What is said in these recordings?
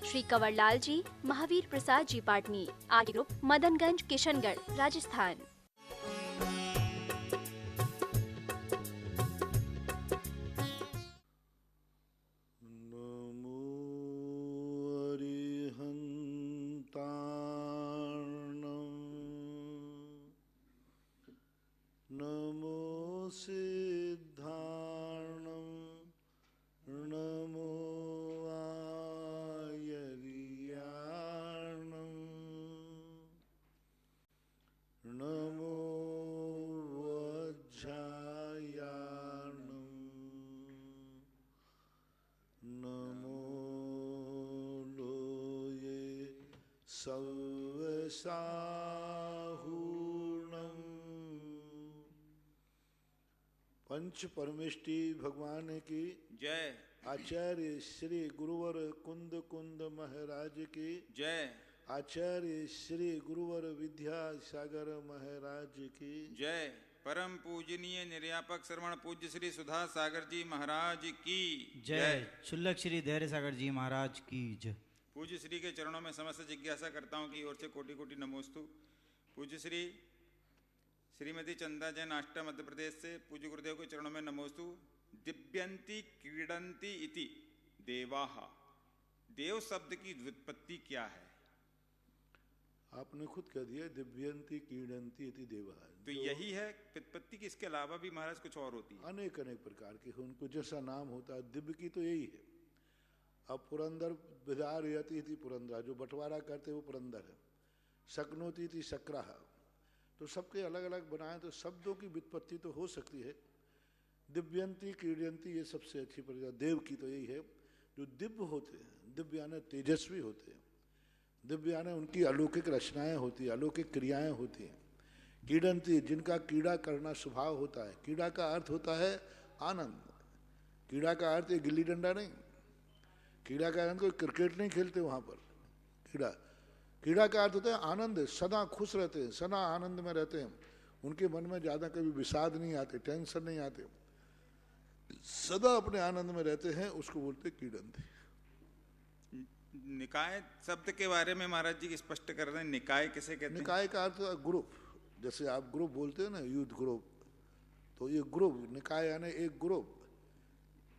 श्री कंवरलाल जी, महावीर प्रसाद जी पाटनी, आदि ग्रुप, मदनगंज, किशनगढ़, राजस्थान। नमो सिद्धार्णं, नमो आयर्याणं, नमो वज्रायाणं, नमो लोये सव्यसाहूर्णं। पंच परमेष्टि भगवान की जय। आचार्य श्री गुरुवर कुंद कुंद महाराज की जय। आचार्य श्री गुरुवर विद्यासागर महाराज की जय। परम पूजनीय निर्यापक श्रवण पूज्य श्री सुधा सागर जी महाराज की जय। शुल्लक श्री धैर्य सागर जी महाराज की जय। पूज्य श्री के चरणों में समस्त जिज्ञासा करताओं की ओर से कोटि कोटि नमोस्तु। पूज्य श्री श्रीमती चंदा जैन आष्टा मध्य प्रदेश से पूज्य गुरुदेव के चरणों में नमोस्तु। दिव्यंती क्रीडंती इति देवाः, देव शब्द की व्युत्पत्ति क्या है? आपने खुद कह दिया, दिव्यंती क्रीडंती इति देवा। तो यही है व्युत्पत्ति की, इसके अलावा भी महाराज कुछ और होती है? अनेक अनेक प्रकार के उनको जैसा नाम होता है। दिव्य की तो यही है। अब पुरंदर विदार यति इति पुरंदर, जो बंटवारा करते वो पुरंदर है। शक्नोति इति शक्राह, तो सबके अलग अलग बनाए तो शब्दों की व्युत्पत्ति तो हो सकती है। दिव्यंती क्रीडंती ये सबसे अच्छी प्रकार। देव की तो यही है, जो दिव्य होते हैं, दिव्य यानी तेजस्वी होते हैं, दिव्य यानी उनकी अलौकिक रचनाएं होती हैं, अलौकिक क्रियाएं होती हैं। क्रीडंती, जिनका क्रीड़ा करना स्वभाव होता है। क्रीड़ा का अर्थ होता है आनंद। क्रीड़ा का अर्थ गिल्ली डंडा नहीं, क्रीड़ा का अर्थ कोई क्रिकेट नहीं खेलते वहां पर। क्रीड़ा का अर्थ होता है आनंद, सदा खुश रहते हैं, सदा आनंद में रहते हैं। उनके मन में ज्यादा कभी विषाद नहीं आते, टेंशन नहीं आते, सदा अपने आनंद में रहते हैं, उसको बोलते क्रीडंती। निकाय शब्द के बारे में महाराज जी स्पष्ट कर रहे हैं, निकाय किसे कहते हैं? निकाय का अर्थ ग्रुप। जैसे आप ग्रुप बोलते हैं ना, यूथ ग्रुप, तो ये ग्रुप, निकाय यानी एक ग्रुप,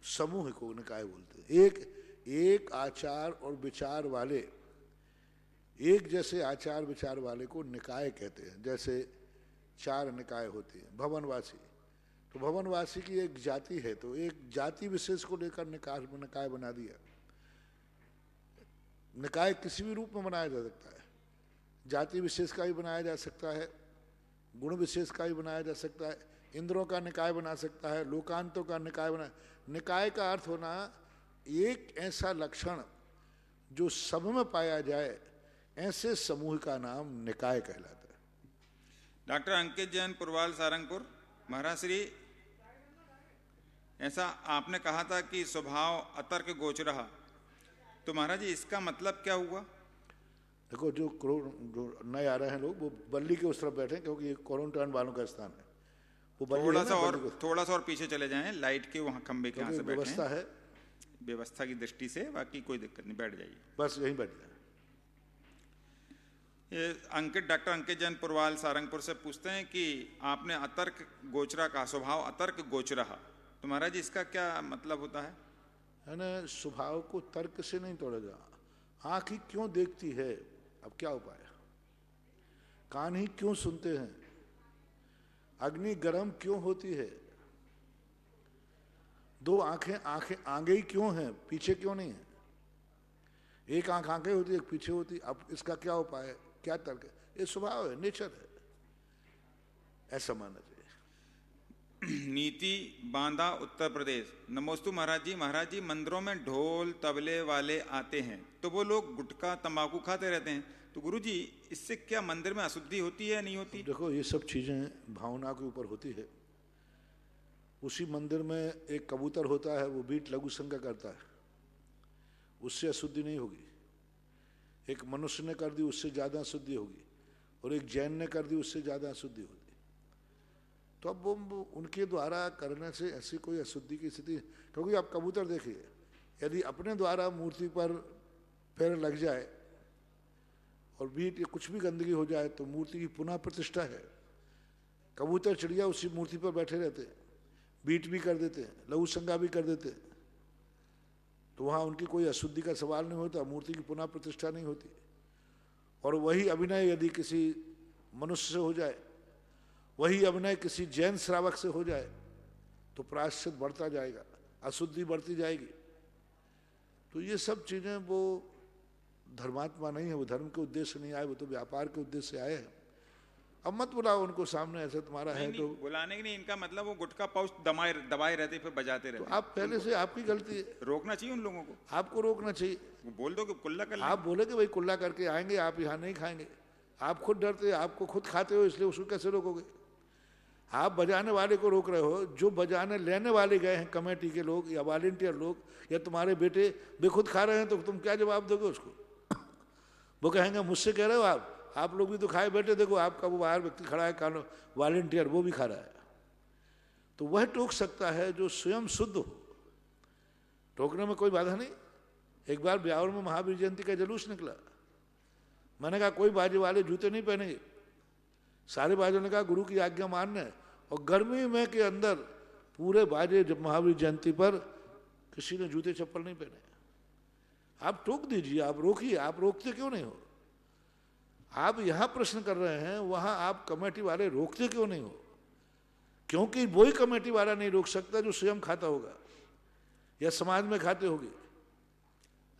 समूह को निकाय बोलते हैं। एक आचार और विचार वाले, एक जैसे आचार विचार वाले को निकाय कहते हैं। जैसे 4 निकाय होती है। भवनवासी, तो भवनवासी की एक जाति है, तो एक जाति विशेष को लेकर निकाय बना दिया। निकाय किसी भी रूप में बनाया जा सकता है। जाति विशेष का भी बनाया जा सकता है, गुण विशेष का भी बनाया जा सकता है, इंद्रों का निकाय बना सकता है, लोकांतों का निकाय बना। निकाय का अर्थ होना एक ऐसा लक्षण जो सब में पाया जाए, ऐसे समूह का नाम निकाय कहलाता है। डॉक्टर अंकित जैन पुरवाल सारंगपुर, महाराज श्री ऐसा आपने कहा था कि स्वभाव अतर्क गोचरः, तो महाराज जी इसका मतलब क्या हुआ? देखो, जो नए आ रहे हैं लोग, वो बल्ली के उस तरफ बैठे, क्योंकि ये क्वारंटाइन वालों का स्थान है। वो थोड़ा सा और पीछे चले जाएं, लाइट के वहां खंबे के यहाँ से बैठे। व्यवस्था है, व्यवस्था की दृष्टि से, बाकी कोई दिक्कत नहीं, बैठ जाइए, बस यहीं बैठ जाए। डॉक्टर अंकित जैन पुरवाल सारंगपुर से पूछते हैं कि आपने अतर्क गोचरा का, स्वभाव अतर्क गोचरः, तो महाराज जी इसका क्या मतलब होता है? है ना, स्वभाव को तर्क से नहीं तोड़ा जा। आंख ही क्यों देखती है, अब क्या उपाय? कान ही क्यों सुनते हैं? अग्नि गर्म क्यों होती है? 2 आंखें आगे ही क्यों हैं, पीछे क्यों नहीं है? एक आंख आगे होती है, एक पीछे होती। अब इसका क्या उपाय है, क्या तर्क है? ये स्वभाव है, नेचर है, ऐसा मानना चाहिए। नीति बांदा उत्तर प्रदेश, नमोस्तु महाराज जी। महाराज जी मंदिरों में ढोल तबले वाले आते हैं, तो वो लोग गुटखा तंबाकू खाते रहते हैं, तो गुरु जी इससे क्या मंदिर में अशुद्धि होती है या नहीं होती? देखो, ये सब चीजें भावना के ऊपर होती है। उसी मंदिर में एक कबूतर होता है, वो बीट लघु संज्ञा करता है, उससे अशुद्धि नहीं होगी। एक मनुष्य ने कर दी, उससे ज्यादा अशुद्धि होगी, और एक जैन ने कर दी, उससे ज्यादा अशुद्धि होगी। तो अब वो उनके द्वारा करने से ऐसी कोई अशुद्धि की स्थिति, क्योंकि आप कबूतर देखिए, यदि अपने द्वारा मूर्ति पर पैर लग जाए और बीट या कुछ भी गंदगी हो जाए तो मूर्ति की पुनः प्रतिष्ठा है। कबूतर चिड़िया उसी मूर्ति पर बैठे रहते हैं, बीट भी कर देते हैं, लघु संज्ञा भी कर देते हैं, तो वहाँ उनकी कोई अशुद्धि का सवाल नहीं होता, मूर्ति की पुनः प्रतिष्ठा नहीं होती। और वही अभिनय यदि किसी मनुष्य से हो जाए, वही अभिनय किसी जैन श्रावक से हो जाए तो प्रायश्चित बढ़ता जाएगा, अशुद्धि बढ़ती जाएगी। तो ये सब चीज़ें वो धर्मात्मा नहीं है, वो धर्म के उद्देश्य नहीं आए, वो तो व्यापार के उद्देश्य से आए हैं। अब मत बुलाओ उनको सामने, ऐसे तुम्हारा है तो बुलाने की नहीं, इनका मतलब वो गुटखा पाउच दबाए रहते फिर बजाते रहते। तो आप पहले से आपकी गलती है, रोकना चाहिए उन लोगों को, आपको रोकना चाहिए। बोल दो कि कुल्ला कर आप बोले कि भाई कुल्ला करके आएंगे, आप यहाँ नहीं खाएंगे, आप खुद डरते, आपको खुद खाते हो, इसलिए उसको कैसे रोकोगे? आप बजाने वाले को रोक रहे हो, जो बजाने लेने वाले गए हैं कमेटी के लोग या वॉलेंटियर लोग या तुम्हारे बेटे वे खुद खा रहे हैं, तो तुम क्या जवाब दोगे उसको? वो कहेंगे मुझसे कह रहे हो आप लोग भी तो खाए बैठे, देखो आपका वो बाहर व्यक्ति खड़ा है कानो वॉलेंटियर, वो भी खा रहा है। तो वह टोक सकता है जो स्वयं शुद्ध हो, टोकने में कोई बाधा नहीं। एक बार ब्यावर में महावीर जयंती का जुलूस निकला, मैंने कहा कोई बाजे वाले जूते नहीं पहनेंगे, सारे बाजों ने कहा गुरु की आज्ञा मानना है। और गर्मी में के अंदर पूरे बाजे जब महावीर जयंती पर किसी ने जूते चप्पल नहीं पहने। आप टोक दीजिए, आप रोकिए, आप रोकते क्यों नहीं हो? आप यहां प्रश्न कर रहे हैं, वहां आप कमेटी वाले रोकते क्यों नहीं हो? क्योंकि वही कमेटी वाला नहीं रोक सकता जो स्वयं खाता होगा या समाज में खाते होगे।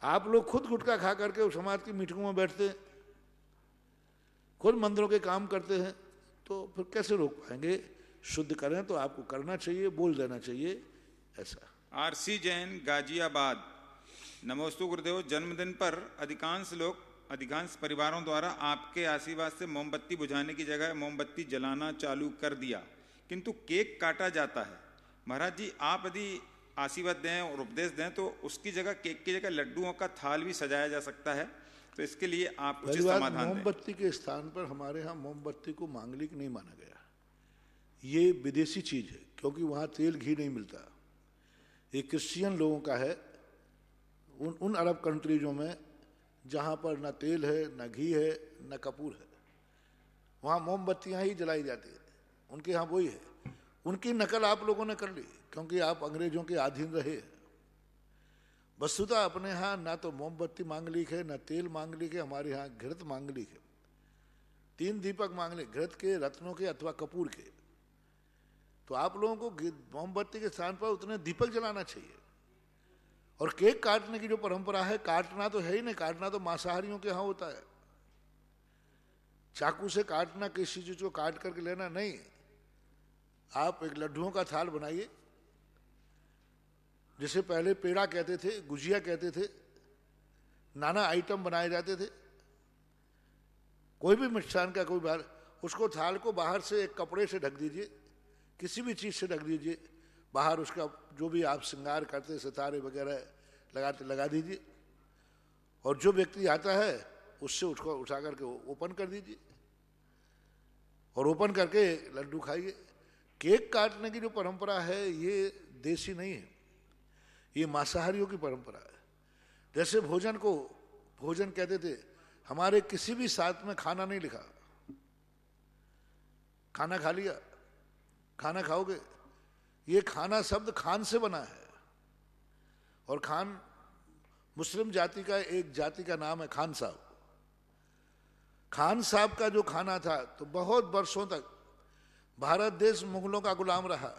आप लोग खुद गुटखा खा करके समाज की मीटिंगों में बैठते हैं, खुद मंदिरों के काम करते हैं, तो फिर कैसे रोक पाएंगे? शुद्ध करें तो आपको करना चाहिए, बोल देना चाहिए ऐसा। आरसी जैन गाजियाबाद, नमोस्तु गुरुदेव। जन्मदिन पर अधिकांश परिवारों द्वारा आपके आशीर्वाद से मोमबत्ती बुझाने की जगह मोमबत्ती जलाना चालू कर दिया, किंतु केक काटा जाता है। महाराज जी, आप यदि आशीर्वाद दें और उपदेश दें तो उसकी जगह केक की जगह लड्डुओं का थाल भी सजाया जा सकता है, तो इसके लिए आप कुछ समाधान दें। मोमबत्ती के स्थान पर हमारे यहाँ मोमबत्ती को मांगलिक नहीं माना गया, ये विदेशी चीज है, क्योंकि वहाँ तेल घी नहीं मिलता। ये क्रिश्चियन लोगों का है, उन अरब कंट्रीजों में जहाँ पर न तेल है, न घी है, न कपूर है, वहाँ मोमबत्तियाँ ही जलाई जाती है, उनके यहाँ वही है। उनकी नकल आप लोगों ने कर ली क्योंकि आप अंग्रेजों के अधीन रहे। वस्तुतः अपने यहाँ ना तो मोमबत्ती मांगलिक है, न तेल मांगलिक है, हमारे यहाँ घृत मांगलिक है। 3 दीपक मांगलिक, घृत के, रत्नों के अथवा कपूर के। तो आप लोगों को मोमबत्ती के स्थान पर उतने दीपक जलाना चाहिए। और केक काटने की जो परंपरा है, काटना तो है ही नहीं, काटना तो मांसाहारियों के यहाँ होता है। चाकू से काटना, किसी चीज को काट करके लेना नहीं। आप एक लड्डुओं का थाल बनाइए, जिसे पहले पेड़ा कहते थे, गुजिया कहते थे, नाना आइटम बनाए जाते थे। कोई भी मिष्ठान का कोई बाहर, उसको थाल को बाहर से एक कपड़े से ढक दीजिए, किसी भी चीज से ढक दीजिए, बाहर उसका जो भी आप श्रृंगार करते, सितारे वगैरह लगा दीजिए। और जो व्यक्ति आता है उससे उसको उठा करके ओपन कर दीजिए और ओपन करके लड्डू खाइए। केक काटने की जो परंपरा है ये देसी नहीं है, ये मांसाहारियों की परंपरा है। जैसे भोजन को भोजन कहते थे, हमारे किसी भी साथ में खाना नहीं लिखा। खाना खा लिया, खाना खाओगे, ये खाना शब्द खान से बना है। और खान मुस्लिम जाति का एक जाति का नाम है, खान साहब। खान साहब का जो खाना था, तो बहुत वर्षों तक भारत देश मुगलों का गुलाम रहा,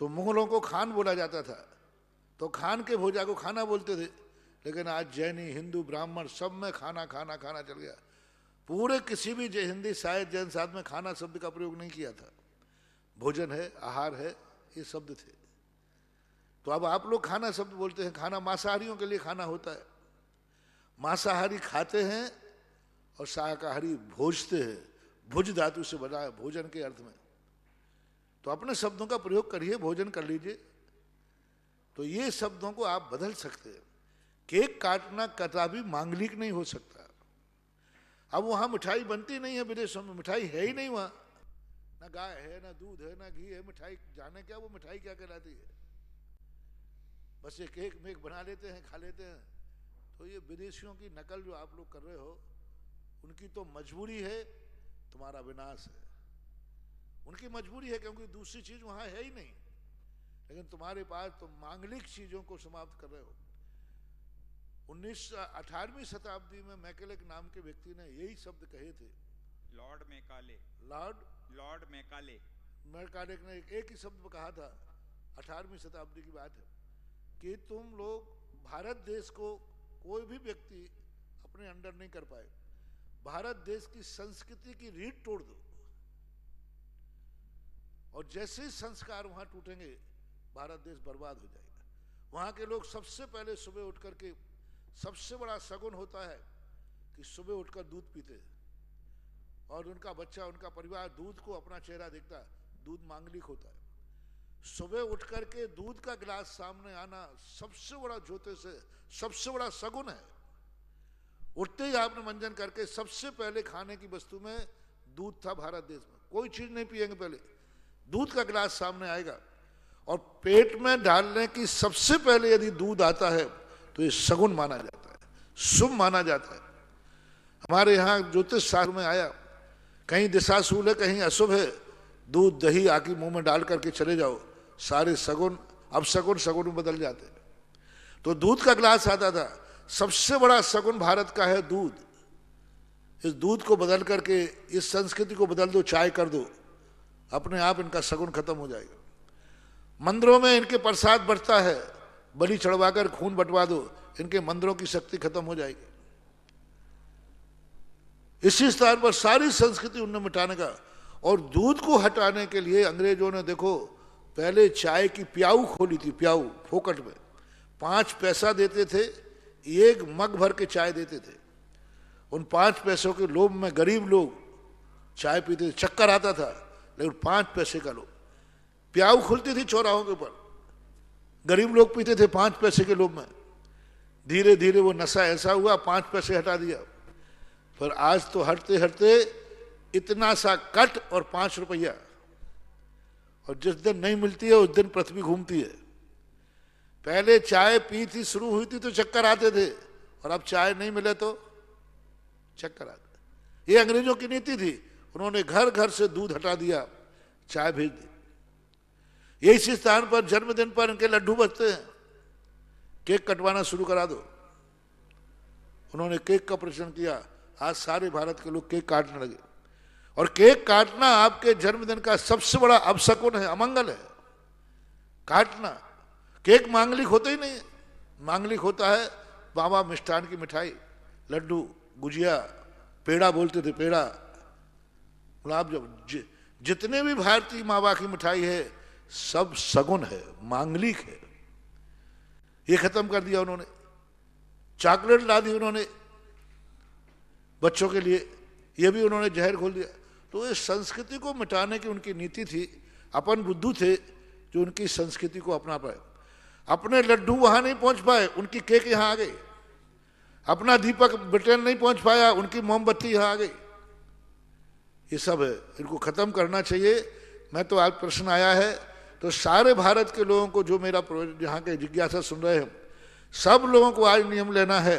तो मुगलों को खान बोला जाता था, तो खान के भोजा को खाना बोलते थे। लेकिन आज जैनी, हिंदू, ब्राह्मण सब में खाना खाना खाना चल गया। पूरे किसी भी हिंदी साहित्य जैन साहित्य में खाना शब्द का प्रयोग नहीं किया था। भोजन है, आहार है, ये शब्द थे। तो अब आप लोग खाना शब्द बोलते हैं। खाना मांसाहारियों के लिए खाना होता है। मांसाहारी खाते हैं और शाकाहारी भोजते हैं। भुज धातु से बना है, भोजन के अर्थ में। तो अपने शब्दों का प्रयोग करिए, भोजन कर लीजिए, तो ये शब्दों को आप बदल सकते हैं। केक काटना कदापि मांगलिक नहीं हो सकता। अब वहां मिठाई बनती नहीं है, विदेशों में मिठाई है ही नहीं, वहां ना गाय है, ना दूध है, ना घी है। मिठाई जाने क्या वो मिठाई क्या कहलाती है? बस ये केक मेक बना लेते हैं, खा लेते हैं। तो ये विदेशियों की नकल जो आप लोग कर रहे हो, उनकी तो मजबूरी है, तुम्हारा विनाश है। उनकी मजबूरी है क्योंकि दूसरी चीज वहां है ही नहीं, लेकिन तुम्हारे पास तुम मांगलिक चीजों को समाप्त कर रहे हो। 18वीं शताब्दी में मैकेले नाम के व्यक्ति ने यही शब्द कहे थे। लॉर्ड मैकाले ने एक ही शब्द कहा था, 18वीं शताब्दी की बात है, कि तुम लोग भारत देश को कोई भी व्यक्ति अपने अंडर नहीं कर पाए, भारत देश की संस्कृति की रीढ़ तोड़ दो, और जैसे ही संस्कार वहां टूटेंगे भारत देश बर्बाद हो जाएगा। वहां के लोग सबसे पहले सुबह उठ करके, सबसे बड़ा शगुन होता है कि सुबह उठकर दूध पीते, और उनका बच्चा, उनका परिवार दूध को अपना चेहरा देखता है। दूध मांगलिक होता है। सुबह उठ करके दूध का गिलास सामने आना सबसे बड़ा ज्योतिष से सबसे बड़ा शगुन है। उठते ही आपने मंजन करके सबसे पहले खाने की वस्तु में दूध था। भारत देश में कोई चीज नहीं पिएंगे, पहले दूध का गिलास सामने आएगा, और पेट में डालने की सबसे पहले यदि दूध आता है तो ये शगुन माना जाता है, शुभ माना जाता है। हमारे यहाँ ज्योतिष शास्त्र में आया, कहीं दिशाशूल है, कहीं अशुभ है, दूध दही आके मुंह में डाल करके चले जाओ, सारे सगुन अपशगुन सगुन में बदल जाते हैं। तो दूध का गिलास आता था। सबसे बड़ा सगुन भारत का है दूध। इस दूध को बदल करके इस संस्कृति को बदल दो, चाय कर दो, अपने आप इनका सगुन खत्म हो जाएगा। मंदिरों में इनके प्रसाद बढ़ता है, बलि चढ़वाकर खून बंटवा दो, इनके मंदिरों की शक्ति खत्म हो जाएगी। इसी स्थान पर सारी संस्कृति उन्हें मिटाने का, और दूध को हटाने के लिए अंग्रेजों ने देखो पहले चाय की प्याऊ खोली थी, प्याऊ फोकट में 5 पैसा देते थे, 1 मग भर के चाय देते थे। उन 5 पैसों के लोभ में गरीब लोग चाय पीते थे, चक्कर आता था, लेकिन 5 पैसे का लोभ। प्याऊ खुलती थी चौराहों के ऊपर, गरीब लोग पीते थे 5 पैसे के लोभ में। धीरे धीरे वो नशा ऐसा हुआ, 5 पैसे हटा दिया। पर आज तो हटते हटते इतना सा कट और 5 रुपया, और जिस दिन नहीं मिलती है उस दिन पृथ्वी घूमती है। पहले चाय पी थी, शुरू हुई थी तो चक्कर आते थे, और अब चाय नहीं मिले तो चक्कर आते। ये अंग्रेजों की नीति थी। उन्होंने घर घर से दूध हटा दिया, चाय भेज दी। ये इसी स्थान पर जन्मदिन पर इनके लड्डू बचते हैं, केक कटवाना शुरू करा दो। उन्होंने केक का प्रचलन किया, आज सारे भारत के लोग केक काटने लगे। और केक काटना आपके जन्मदिन का सबसे बड़ा अपशकुन है, अमंगल है काटना। केक मांगलिक होता ही नहीं है। मांगलिक होता है बाबा मिष्ठान की मिठाई, लड्डू, गुजिया, पेड़ा बोलते थे, पेड़ा, गुलाब जामुन, जितने भी भारतीय मावा की मिठाई है सब सगुन है, मांगलिक है। ये खत्म कर दिया उन्होंने। चॉकलेट ला दी उन्होंने बच्चों के लिए, ये भी उन्होंने जहर खोल दिया। तो इस संस्कृति को मिटाने की उनकी नीति थी। अपन बुद्धू थे जो उनकी संस्कृति को अपना पाए। अपने लड्डू वहां नहीं पहुंच पाए, उनकी केक यहां आ गई। अपना दीपक ब्रिटेन नहीं पहुंच पाया, उनकी मोमबत्ती यहां आ गई। ये सब है, इनको खत्म करना चाहिए। मैं तो आज प्रश्न आया है तो सारे भारत के लोगों को, जो मेरा यहाँ के जिज्ञासा सुन रहे हैं, सब लोगों को आज नियम लेना है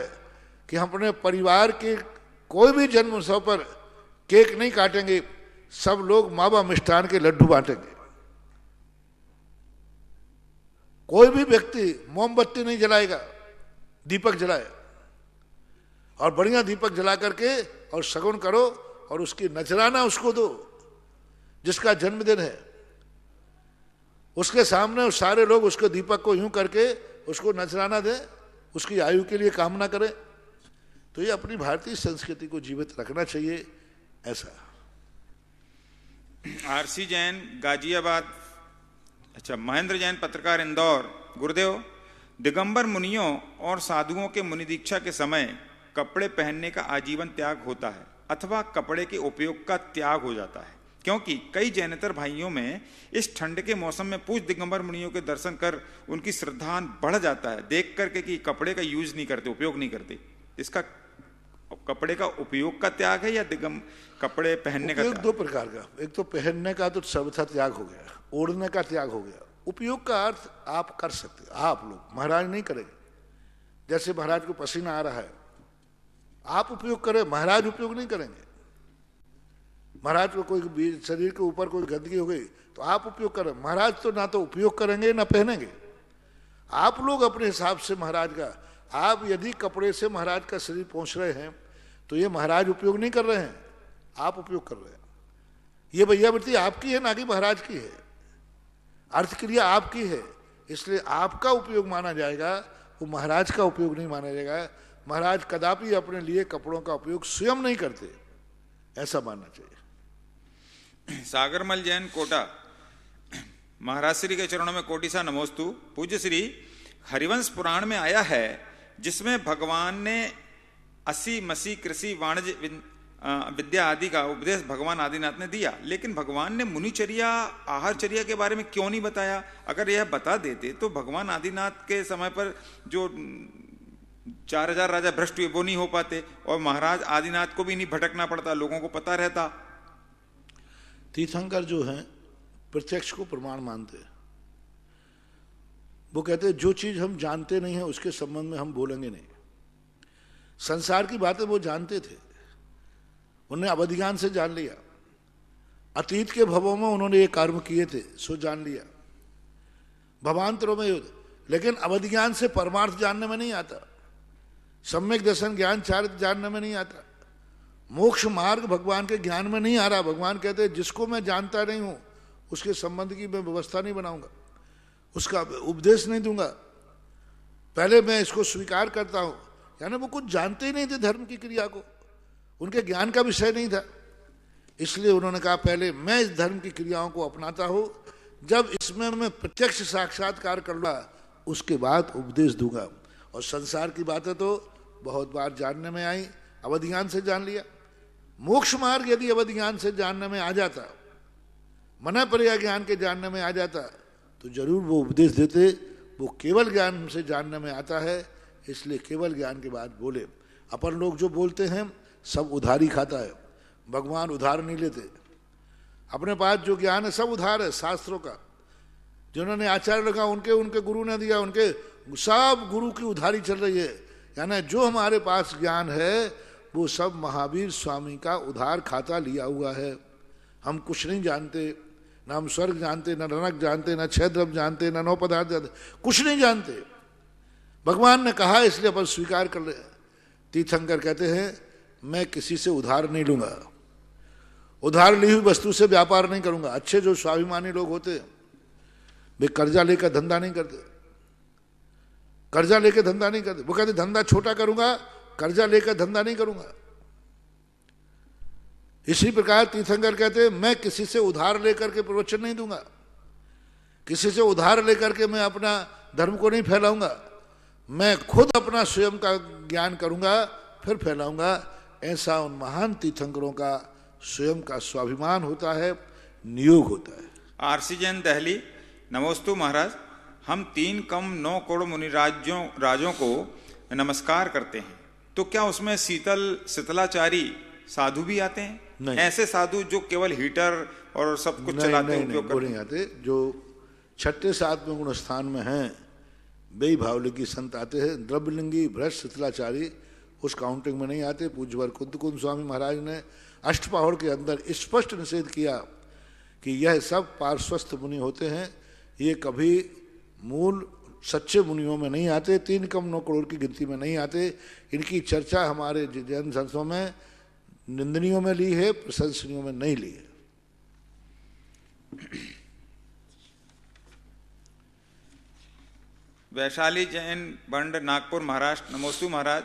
कि हम अपने परिवार के कोई भी जन्म उत्सव पर केक नहीं काटेंगे, सब लोग मावा मिष्ठान के लड्डू बांटेंगे। कोई भी व्यक्ति मोमबत्ती नहीं जलाएगा, दीपक जलाए, और बढ़िया दीपक जला करके और शगुन करो, और उसकी नजराना उसको दो जिसका जन्मदिन है। उसके सामने सारे लोग उसके दीपक को यूं करके उसको नजराना दें, उसकी आयु के लिए कामना करें। तो ये अपनी भारतीय संस्कृति को जीवित रखना चाहिए। ऐसा आरसी जैन गाजियाबाद, अच्छा महेंद्र जैन पत्रकार इंदौर। गुरुदेव, दिगंबर मुनियों और साधुओं के मुनि दीक्षा के समय कपड़े पहनने का आजीवन त्याग होता है अथवा कपड़े के उपयोग का त्याग हो जाता है, क्योंकि कई जैनेतर भाइयों में इस ठंड के मौसम में पूज्य दिगंबर मुनियों के दर्शन कर उनकी श्रद्धा बढ़ जाता है, देख करके कि कपड़े का यूज नहीं करते, उपयोग नहीं करते। इसका कपड़े का उपयोग का त्याग है या कपड़े पहनने का त्याग? 2 प्रकार का। एक तो पहनने का तो सर्वथा त्याग हो गया, ओढ़ने का त्याग हो गया। उपयोग का अर्थ आप कर सकते, आप लोग, महाराज नहीं करेंगे। जैसे महाराज को पसीना आ रहा है, आप उपयोग करें, महाराज उपयोग नहीं करेंगे। महाराज को कोई शरीर के ऊपर कोई गंदगी हो गई तो आप उपयोग करें, महाराज तो ना तो उपयोग करेंगे ना पहनेंगे। आप लोग अपने हिसाब से महाराज का, आप यदि कपड़े से महाराज का शरीर पोंछ रहे हैं तो ये महाराज उपयोग नहीं कर रहे हैं, आप उपयोग कर रहे हैं। ये भैयावृत्ति आपकी है ना कि महाराज की है, अर्थ क्रिया आपकी है, इसलिए आपका उपयोग माना जाएगा, वो महाराज का उपयोग नहीं माना जाएगा। महाराज कदापि अपने लिए कपड़ों का उपयोग स्वयं नहीं करते, ऐसा मानना चाहिए। सागरमल जैन कोटा, महाराज श्री के चरणों में कोटि सा नमोस्तु। पूज्य श्री, हरिवंश पुराण में आया है जिसमें भगवान ने असी मसी कृषि वाणिज्य विद्या आदि का उपदेश भगवान आदिनाथ ने दिया, लेकिन भगवान ने मुनिचर्या आहारचर्या के बारे में क्यों नहीं बताया? अगर यह बता देते तो भगवान आदिनाथ के समय पर जो 4000 राजा भ्रष्ट हुए वो नहीं हो पाते और महाराज आदिनाथ को भी नहीं भटकना पड़ता, लोगों को पता रहता। तीर्थंकर जो हैं प्रत्यक्ष को प्रमाण मानते हैं। वो कहते हैं जो चीज हम जानते नहीं है उसके संबंध में हम बोलेंगे नहीं। संसार की बातें वो जानते थे, उन्होंने अवधि ज्ञान से जान लिया। अतीत के भवों में उन्होंने ये कर्म किए थे सो जान लिया, भवांतरों में युद्ध, लेकिन अवधि ज्ञान से परमार्थ जानने में नहीं आता, सम्यक दर्शन ज्ञान चारित्र जानने में नहीं आता, मोक्ष मार्ग भगवान के ज्ञान में नहीं आ रहा। भगवान कहते हैं जिसको मैं जानता नहीं हूं उसके संबंध की मैं व्यवस्था नहीं बनाऊंगा, उसका उपदेश नहीं दूंगा, पहले मैं इसको स्वीकार करता हूं। यानी वो कुछ जानते ही नहीं थे धर्म की क्रिया को, उनके ज्ञान का विषय नहीं था, इसलिए उन्होंने कहा पहले मैं इस धर्म की क्रियाओं को अपनाता हूं, जब इसमें मैं प्रत्यक्ष साक्षात्कार कर लूंगा उसके बाद उपदेश दूंगा। और संसार की बातें तो बहुत बार जानने में आई, अवधि ज्ञान से जान लिया। मोक्ष मार्ग यदि अवधि ज्ञान से जानने में आ जाता, मना पर्याय ज्ञान के जानने में आ जाता तो जरूर वो उपदेश देते। वो केवल ज्ञान से जानने में आता है, इसलिए केवल ज्ञान के बाद बोले। अपन लोग जो बोलते हैं सब उधारी खाता है, भगवान उधार नहीं लेते। अपने पास जो ज्ञान है सब उधार है, शास्त्रों का जिन्होंने आचार्य लगा उनके उनके गुरु ने दिया, उनके सब गुरु की उधारी चल रही है। यानी जो हमारे पास ज्ञान है वो सब महावीर स्वामी का उधार खाता लिया हुआ है। हम कुछ नहीं जानते, न हम स्वर्ग जानते, न नरक जानते, न छह द्रव्य जानते, न 9 पदार्थ जानते, कुछ नहीं जानते। भगवान ने कहा इसलिए अपन स्वीकार कर ले। तीर्थंकर कहते हैं मैं किसी से उधार नहीं लूंगा, उधार ली हुई वस्तु से व्यापार नहीं करूंगा। अच्छे जो स्वाभिमानी लोग होते हैं वे कर्जा लेकर धंधा नहीं करते, कर्जा लेकर धंधा नहीं करते। वो कहते धंधा छोटा करूंगा, कर्जा लेकर धंधा नहीं करूंगा। इसी प्रकार तीर्थंकर कहते हैं मैं किसी से उधार लेकर के प्रवचन नहीं दूंगा, किसी से उधार लेकर के मैं अपना धर्म को नहीं फैलाऊंगा, मैं खुद अपना स्वयं का ज्ञान करूंगा फिर फैलाऊंगा। ऐसा उन महान तीर्थंकरों का स्वयं का स्वाभिमान होता है, नियोग होता है। आरसी जैन दहली, नमोस्तु महाराज। हम 3 कम 9 करोड़ मुनि राजों को नमस्कार करते हैं, तो क्या उसमें शीतलाचारी साधु भी आते हैं? नहीं। ऐसे साधु जो केवल हीटर और सब कुछ चलाते हैं, उपयोग करते नहीं आते। जो 6ठे 7वें गुण स्थान में हैं वे भावलिंगी संत आते हैं। द्रव्यलिंगी भ्रष्ट शीतलाचारी उस काउंटिंग में नहीं आते। पूज्यवर कुंद स्वामी महाराज ने अष्टपहर के अंदर स्पष्ट निषेध किया कि यह सब पार्श्वस्थ मुनि होते हैं, ये कभी मूल सच्चे मुनियों में नहीं आते, 3 कम 9 करोड़ की गिनती में नहीं आते। इनकी चर्चा हमारे जैन संस्थाओं में निंदनीयों में ली है, प्रशंसनीयों में नहीं ली है। वैशाली जैन बंड, नागपुर महाराष्ट्र, नमोस्तु महाराज।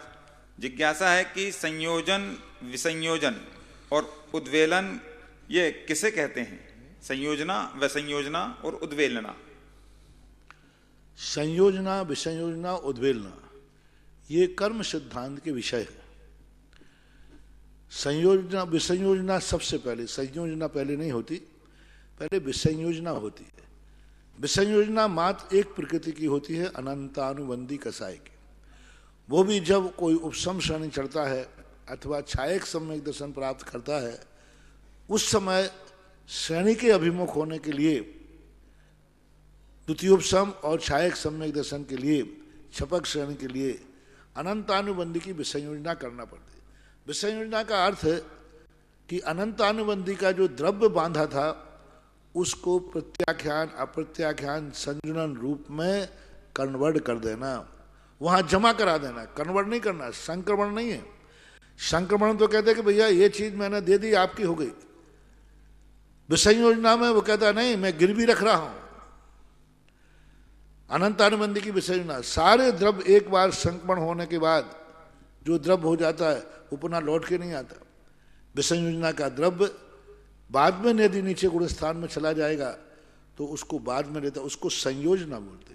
जिज्ञासा है कि संयोजन, विसंयोजन और उद्वेलन ये किसे कहते हैं? संयोजना, विसंयोजना और उद्वेलना। संयोजना, विसंयोजना, उद्वेलना ये कर्म सिद्धांत के विषय है। संयोजना विसंयोजना सबसे पहले, संयोजना पहले नहीं होती, पहले विसंयोजना होती है। विसंयोजना मात्र एक प्रकृति की होती है, अनंतानुबंधी कसाय की। वो भी जब कोई उपशम श्रेणी चढ़ता है अथवा छायक सम्यक दर्शन प्राप्त करता है, उस समय श्रेणी के अभिमुख होने के लिए द्वितीयोपशम और छायक सम्यक दर्शन के लिए, छपक श्रेणी के लिए अनंतानुबंधी की विसंयोजना करना पड़ती है। विसंयोजना का अर्थ है कि अनंतानुबंधी का जो द्रव्य बांधा था उसको प्रत्याख्यान अप्रत्याख्यान संजुनन रूप में कन्वर्ट कर देना, वहां जमा करा देना। कन्वर्ट नहीं करना, संक्रमण नहीं है। संक्रमण तो कहते हैं कि भैया ये चीज मैंने दे दी, आपकी हो गई। विसंयोजना में वो कहता नहीं, मैं गिरवी रख रहा हूं। अनंतानुबंधी की विसंयोजना, सारे द्रव्य एक बार संक्रमण होने के बाद जो द्रव्य हो जाता है वो पुनः लौट के नहीं आता। विसंयोजना का द्रव्य बाद में यदि नीचे गुण स्थान में चला जाएगा तो उसको बाद में लेता, उसको संयोजना बोलते।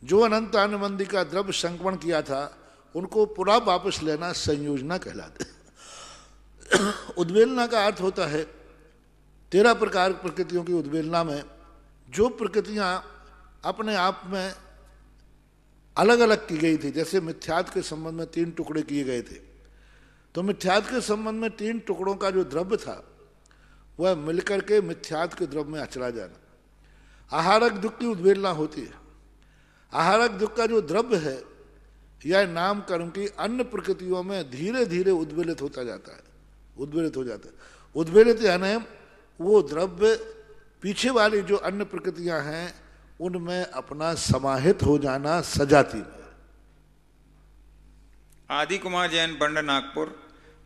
जो अनंतानुबंधी का द्रव्य संक्रमण किया था उनको पुनः वापस लेना संयोजना कहलाते। उद्वेलना का अर्थ होता है 13 प्रकार प्रकृतियों की उद्वेलना में जो प्रकृतियां अपने आप में अलग अलग की गई थी, जैसे मिथ्यात्व के संबंध में 3 टुकड़े किए गए थे, तो मिथ्यात्व के संबंध में 3 टुकड़ों का जो द्रव्य था वह मिलकर के मिथ्यात्व के द्रव्य में अचला जाना। आहारक दुख की उद्वेलना होती है। आहारक दुख का जो द्रव्य है यह नाम कर्म की अन्य प्रकृतियों में धीरे धीरे उद्वेलित होता जाता है, उद्वेलित हो जाता है। उद्वेलित यानी वो द्रव्य पीछे वाली जो अन्य प्रकृतियां हैं उनमें अपना समाहित हो जाना सजाती में। आदि कुमार जैन, बंड, नागपुर।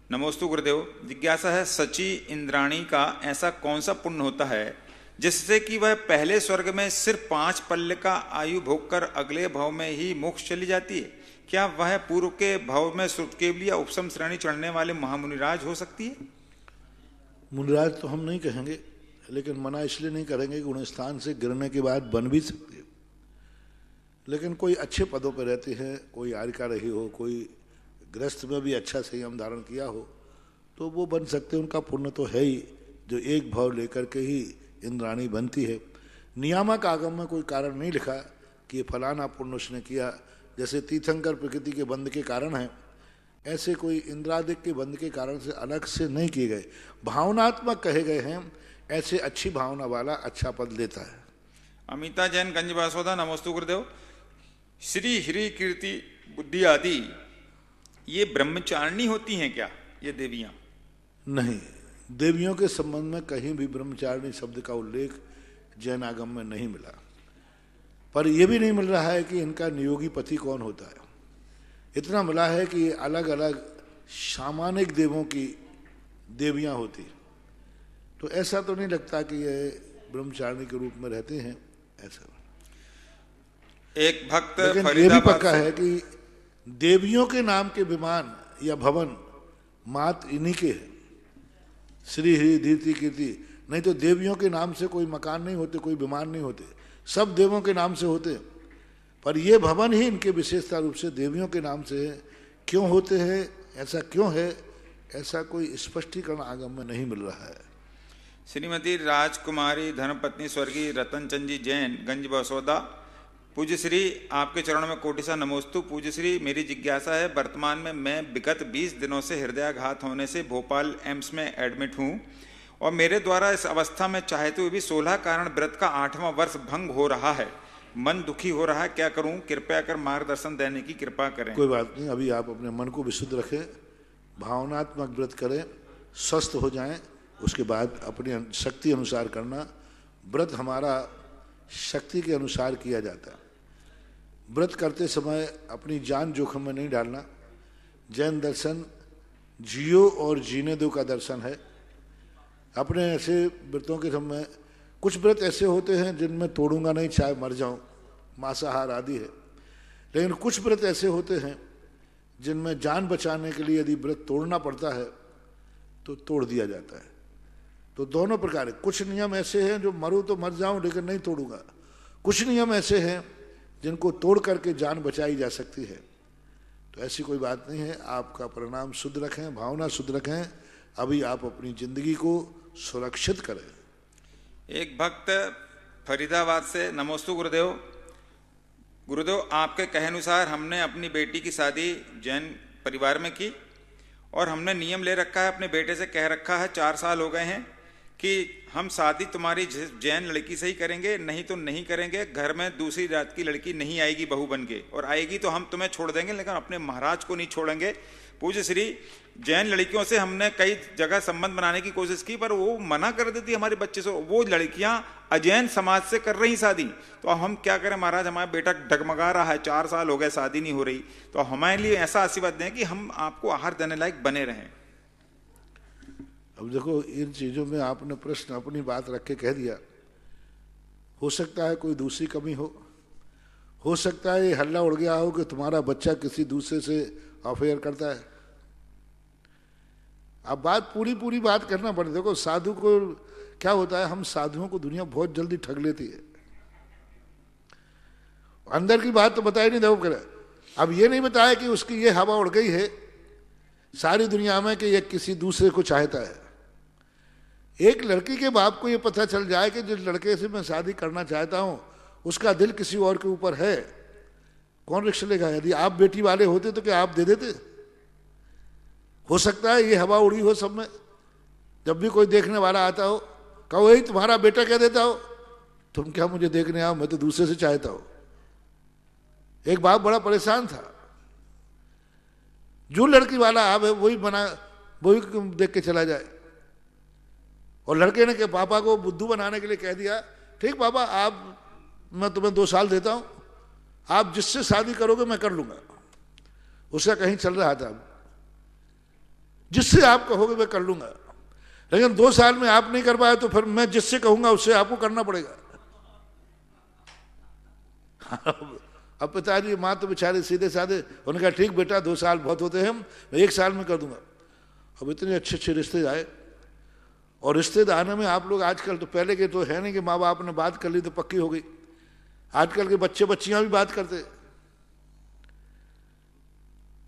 नमोस्तु गुरुदेव। जिज्ञासा है, सची इंद्राणी का ऐसा कौन सा पुण्य होता है जिससे कि वह पहले स्वर्ग में सिर्फ 5 पल्ले का आयु भोग कर अगले भव में ही मोक्ष चली जाती है? क्या वह पूर्व के भव में श्रुतकेवली या उपसम श्रेणी चढ़ने वाले महामुनिराज हो सकती है? मुनिराज तो हम नहीं कहेंगे, लेकिन मना इसलिए नहीं करेंगे कि गुणस्थान से गिरने के बाद बन भी सकती है। लेकिन कोई अच्छे पदों पर रहते हैं, कोई आर्यिका रही हो, कोई गृहस्थ में भी अच्छा संयम धारण किया हो तो वो बन सकते हैं। उनका पुण्य तो है ही, जो एक भाव लेकर के ही इंद्राणी बनती है। नियामक आगम में कोई कारण नहीं लिखा कि ये फलाना पुण्य उसने किया। जैसे तीर्थंकर प्रकृति के बंध के कारण है, ऐसे कोई इंद्रादिक के बंध के कारण से अलग से नहीं किए गए, भावनात्मक कहे गए हैं। ऐसे अच्छी भावना वाला अच्छा पद लेता है। अमिता जैन, गंज बासोदा। नमोस्तु गुरुदेव। श्री हरि कीर्ति बुद्धि आदि ये ब्रह्मचारिणी होती हैं क्या, ये देवियां? नहीं, देवियों के संबंध में कहीं भी ब्रह्मचारिणी शब्द का उल्लेख जैन आगम में नहीं मिला। पर यह भी नहीं मिल रहा है कि इनका नियोगी पति कौन होता है। इतना मिला है कि अलग अलग सामानिक देवों की देवियां होती, तो ऐसा तो नहीं लगता कि ये ब्रह्मचारिणी के रूप में रहते हैं ऐसा। एक भक्त लेकिन ये भी पक्का है कि देवियों के नाम के विमान या भवन मात इन्हीं के हैं, श्री हरि धीरति कीर्ति। नहीं तो देवियों के नाम से कोई मकान नहीं होते, कोई विमान नहीं होते, सब देवों के नाम से होते। पर ये भवन ही इनके विशेषता रूप से देवियों के नाम से है। क्यों होते हैं, ऐसा क्यों है, ऐसा कोई स्पष्टीकरण आगम में नहीं मिल रहा है। श्रीमती राजकुमारी धर्मपत्नी स्वर्गीय रतनचंद जी जैन, गंज बसोदा। पूज्य श्री, आपके चरणों में कोटि सा नमोस्तु। पूज्य श्री, मेरी जिज्ञासा है, वर्तमान में मैं विगत 20 दिनों से हृदयाघात होने से भोपाल एम्स में एडमिट हूँ और मेरे द्वारा इस अवस्था में चाहते हुए भी 16 कारण व्रत का 8वां वर्ष भंग हो रहा है। मन दुखी हो रहा है, क्या करूं? कृपया कर मार्गदर्शन देने की कृपा करें। कोई बात नहीं, अभी आप अपने मन को विशुद्ध रखें, भावनात्मक व्रत करें, स्वस्थ हो जाएं, उसके बाद अपनी शक्ति अनुसार करना। व्रत हमारा शक्ति के अनुसार किया जाता है। व्रत करते समय अपनी जान जोखिम में नहीं डालना। जैन दर्शन जियो और जीने दो का दर्शन है। अपने ऐसे व्रतों के समय कुछ व्रत ऐसे होते हैं जिनमें तोड़ूंगा नहीं, चाहे मर जाऊं, मांसाहार आदि है। लेकिन कुछ व्रत ऐसे होते हैं जिनमें जान बचाने के लिए यदि व्रत तोड़ना पड़ता है तो तोड़ दिया जाता है। तो दोनों प्रकार है। कुछ नियम ऐसे हैं जो मरूं तो मर जाऊं लेकिन नहीं तोड़ूंगा, कुछ नियम ऐसे हैं जिनको तोड़ करके जान बचाई जा सकती है। तो ऐसी कोई बात नहीं है। आपका परिणाम शुद्ध रखें, भावना शुद्ध रखें। अभी आप अपनी जिंदगी को सुरक्षित करें। एक भक्त फरीदाबाद से, नमोस्तु गुरुदेव। गुरुदेव, आपके कहे अनुसार हमने अपनी बेटी की शादी जैन परिवार में की और हमने नियम ले रखा है, अपने बेटे से कह रखा है 4 साल हो गए हैं कि हम शादी तुम्हारी जैन लड़की से ही करेंगे, नहीं तो नहीं करेंगे, घर में दूसरी जात की लड़की नहीं आएगी बहू बन के, और आएगी तो हम तुम्हें छोड़ देंगे, लेकिन अपने महाराज को नहीं छोड़ेंगे। पूज्य श्री, जैन लड़कियों से हमने कई जगह संबंध बनाने की कोशिश की, पर वो मना कर देती हमारे बच्चे से। वो लड़कियां अजैन समाज से कर रही शादी, तो अब हम क्या करें महाराज, हमारा बेटा डगमगा रहा है, 4 साल हो गए शादी नहीं हो रही, तो हमारे लिए ऐसा आशीर्वाद दें कि हम आपको आहार देने लायक बने रहें। अब देखो, इन चीज़ों में आपने प्रश्न अपनी बात रख के कह दिया। हो सकता है कोई दूसरी कमी हो सकता है ये हल्ला उड़ गया हो कि तुम्हारा बच्चा किसी दूसरे से अफेयर करता है। अब बात पूरी बात करना पड़े। देखो, साधु को क्या होता है, हम साधुओं को दुनिया बहुत जल्दी ठग लेती है। अंदर की बात तो बताई नहीं। देखो करे, अब ये नहीं बताया कि उसकी ये हवा उड़ गई है सारी दुनिया में कि ये किसी दूसरे को चाहता है। एक लड़की के बाप को ये पता चल जाए कि जिस लड़के से मैं शादी करना चाहता हूं उसका दिल किसी और के ऊपर है, कौन रिक्शा लेगा? यदि आप बेटी वाले होते तो क्या आप दे देते? हो सकता है ये हवा उड़ी हो सब में। जब भी कोई देखने वाला आता हो, कहो यही तुम्हारा बेटा कह देता हो, तुम क्या मुझे देखने आओ, मैं तो दूसरे से चाहता हूं। एक बाप बड़ा परेशान था, जो लड़की वाला आवे वही देख के चला जाए। और लड़के ने के पापा को बुद्धू बनाने के लिए कह दिया, ठीक पापा, मैं तुम्हें 2 साल देता हूं, आप जिससे शादी करोगे मैं कर लूंगा। उसका कहीं चल रहा था, जिससे आप कहोगे मैं कर लूंगा, लेकिन 2 साल में आप नहीं कर पाए तो फिर मैं जिससे कहूंगा उससे आपको करना पड़ेगा। अब पिताजी माँ तो बेचारे सीधे साधे, उन्होंने कहा ठीक बेटा 2 साल बहुत होते हैं, मैं 1 साल में कर दूंगा। अब इतने अच्छे रिश्ते आए, और रिश्ते आने में आप लोग आजकल, तो पहले के तो है नहीं कि माँ बाप ने बात कर ली तो पक्की हो गई। आजकल के बच्चे बच्चियां भी बात करते।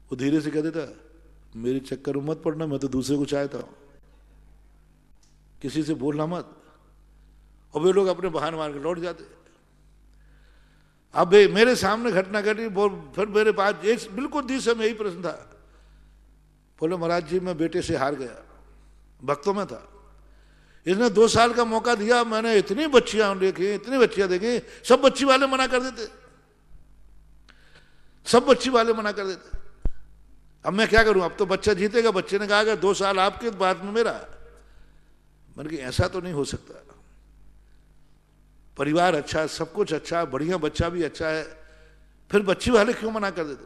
वो धीरे से कह देता, मेरे चक्कर में मत पड़ना, मैं तो दूसरे को चाहता हूं, किसी से बोलना मत। और वे लोग अपने बहाने मार के लौट जाते। अब मेरे सामने घटना घटी, फिर मेरे पास बिल्कुल दिशा में यही प्रश्न था। बोले महाराज जी मैं बेटे से हार गया, भक्तों में था, इसने 2 साल का मौका दिया, मैंने इतनी बच्चियां देखी, सब बच्ची वाले मना कर देते, सब बच्ची वाले मना कर देते। अब मैं क्या करूं, अब तो बच्चा जीतेगा। बच्चे ने कहा अगर 2 साल आपके बाद में मेरा। मैंने कहा ऐसा तो नहीं हो सकता, परिवार अच्छा, सब कुछ अच्छा, बढ़िया बच्चा भी अच्छा है, फिर बच्ची वाले क्यों मना कर देते?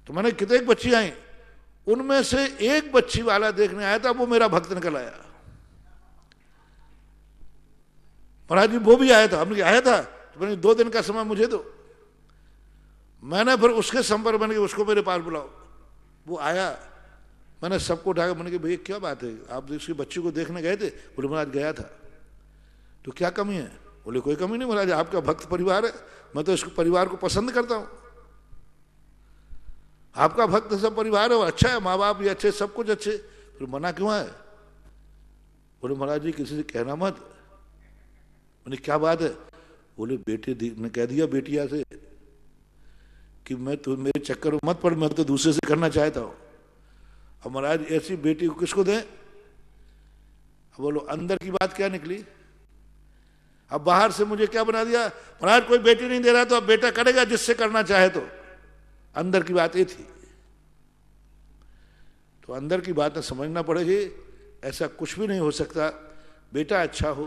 तो मैंने कितने बच्ची आई, उनमें से एक बच्ची वाला देखने आया था, वो मेरा भक्त निकल आया। महाराज जी वो भी आया था। हमने कहा आया था, तो मैंने 2 दिन का समय मुझे दो। मैंने फिर उसके संपर्क में उसको मेरे पास बुलाओ। वो आया, मैंने सबको उठाया। मैंने कहा भैया क्या बात है, आप उसकी बच्ची को देखने गए थे? बोले महाराज गया था। तो क्या कमी है? बोले कोई कमी नहीं महाराज, आपका भक्त परिवार है, मैं तो इसको परिवार को पसंद करता हूं। आपका भक्त सब परिवार है, और अच्छा है, माँ बाप भी अच्छे, सब कुछ अच्छे, फिर मना क्यों है? बोले महाराज जी किसी से कहना मत। मैंने क्या बात है? बोले बेटे ने कह दिया बेटिया से कि मैं तो मेरे चक्कर में मत पड़, मैं तो दूसरे से करना चाहता हूं। अब महाराज ऐसी बेटी को किसको दें? अब बोलो अंदर की बात क्या निकली? अब बाहर से मुझे क्या बना दिया? महाराज कोई बेटी नहीं दे रहा तो अब बेटा करेगा जिससे करना चाहे। तो अंदर की बात ये थी। तो अंदर की बातें समझना पड़ेगी। ऐसा कुछ भी नहीं हो सकता। बेटा अच्छा हो,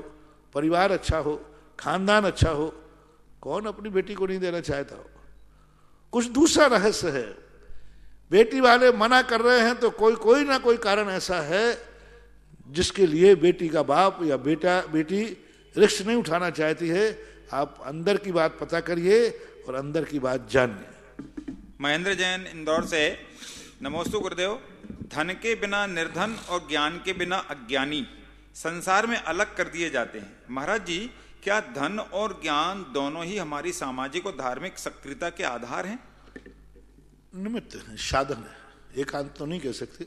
परिवार अच्छा हो, खानदान अच्छा हो, कौन अपनी बेटी को नहीं देना चाहता हो? कुछ दूसरा रहस्य है। बेटी वाले मना कर रहे हैं तो कोई ना कोई कारण ऐसा है जिसके लिए बेटी का बाप या बेटी रिस्क नहीं उठाना चाहती है। आप अंदर की बात पता करिए और अंदर की बात जानिए। महेंद्र जैन इंदौर से। नमोस्तु गुरुदेव। धन के बिना निर्धन और ज्ञान के बिना अज्ञानी संसार में अलग कर दिए जाते हैं। महाराज जी क्या धन और ज्ञान दोनों ही हमारी सामाजिक और धार्मिक सक्रियता के आधार हैं? निमित्त है, साधन है, एकांत तो नहीं कह सकते।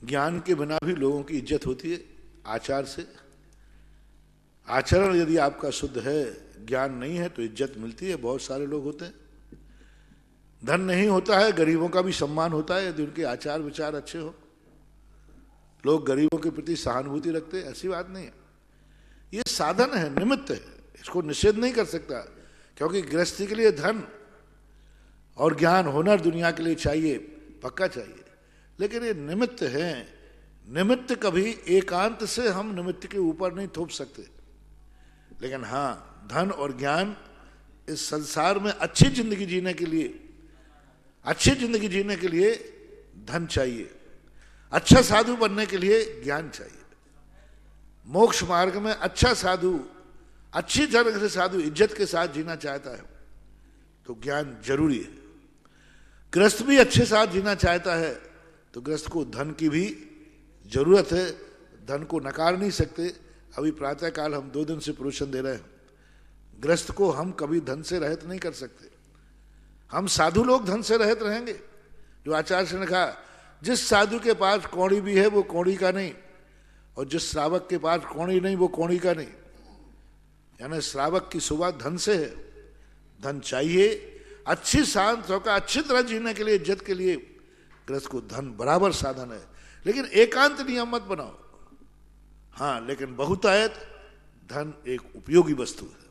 ज्ञान के बिना भी लोगों की इज्जत होती है आचार से। आचरण यदि आपका शुद्ध है, ज्ञान नहीं है तो इज्जत मिलती है। बहुत सारे लोग होते हैं, धन नहीं होता है, गरीबों का भी सम्मान होता है यदि उनके आचार विचार अच्छे हो। लोग गरीबों के प्रति सहानुभूति रखते, ऐसी बात नहीं है। ये साधन है, निमित्त है, इसको निषेध नहीं कर सकता, क्योंकि गृहस्थी के लिए धन और ज्ञान हुनर दुनिया के लिए चाहिए, पक्का चाहिए, लेकिन ये निमित्त है। निमित्त कभी एकांत से हम निमित्त के ऊपर नहीं थोप सकते, लेकिन हाँ, धन और ज्ञान इस संसार में अच्छी जिंदगी जीने के लिए, अच्छी जिंदगी जीने के लिए धन चाहिए, अच्छा साधु बनने के लिए ज्ञान चाहिए। मोक्ष मार्ग में अच्छा साधु, अच्छी तरह से साधु इज्जत के साथ जीना चाहता है तो ज्ञान जरूरी है। गृहस्थ भी अच्छे साथ जीना चाहता है तो गृहस्थ को धन की भी जरूरत है, धन को नकार नहीं सकते। अभी प्रातःकाल हम 2 दिन से प्रवचन दे रहे हैं, गृहस्थ को हम कभी धन से रहित नहीं कर सकते। हम साधु लोग धन से रहित रहेंगे। जो आचार्य ने कहा, जिस साधु के पास कौड़ी भी है वो कौड़ी का नहीं, और जिस श्रावक के पास कौड़ी नहीं वो कौड़ी का नहीं। यानी श्रावक की शुरुआत धन से है। धन चाहिए, अच्छी शांत होकर अच्छी तरह जीने के लिए, इज्जत के लिए गृहस्थ को धन बराबर साधन है, लेकिन एकांत नियम मत बनाओ। हाँ, लेकिन बहुतायत धन एक उपयोगी वस्तु है।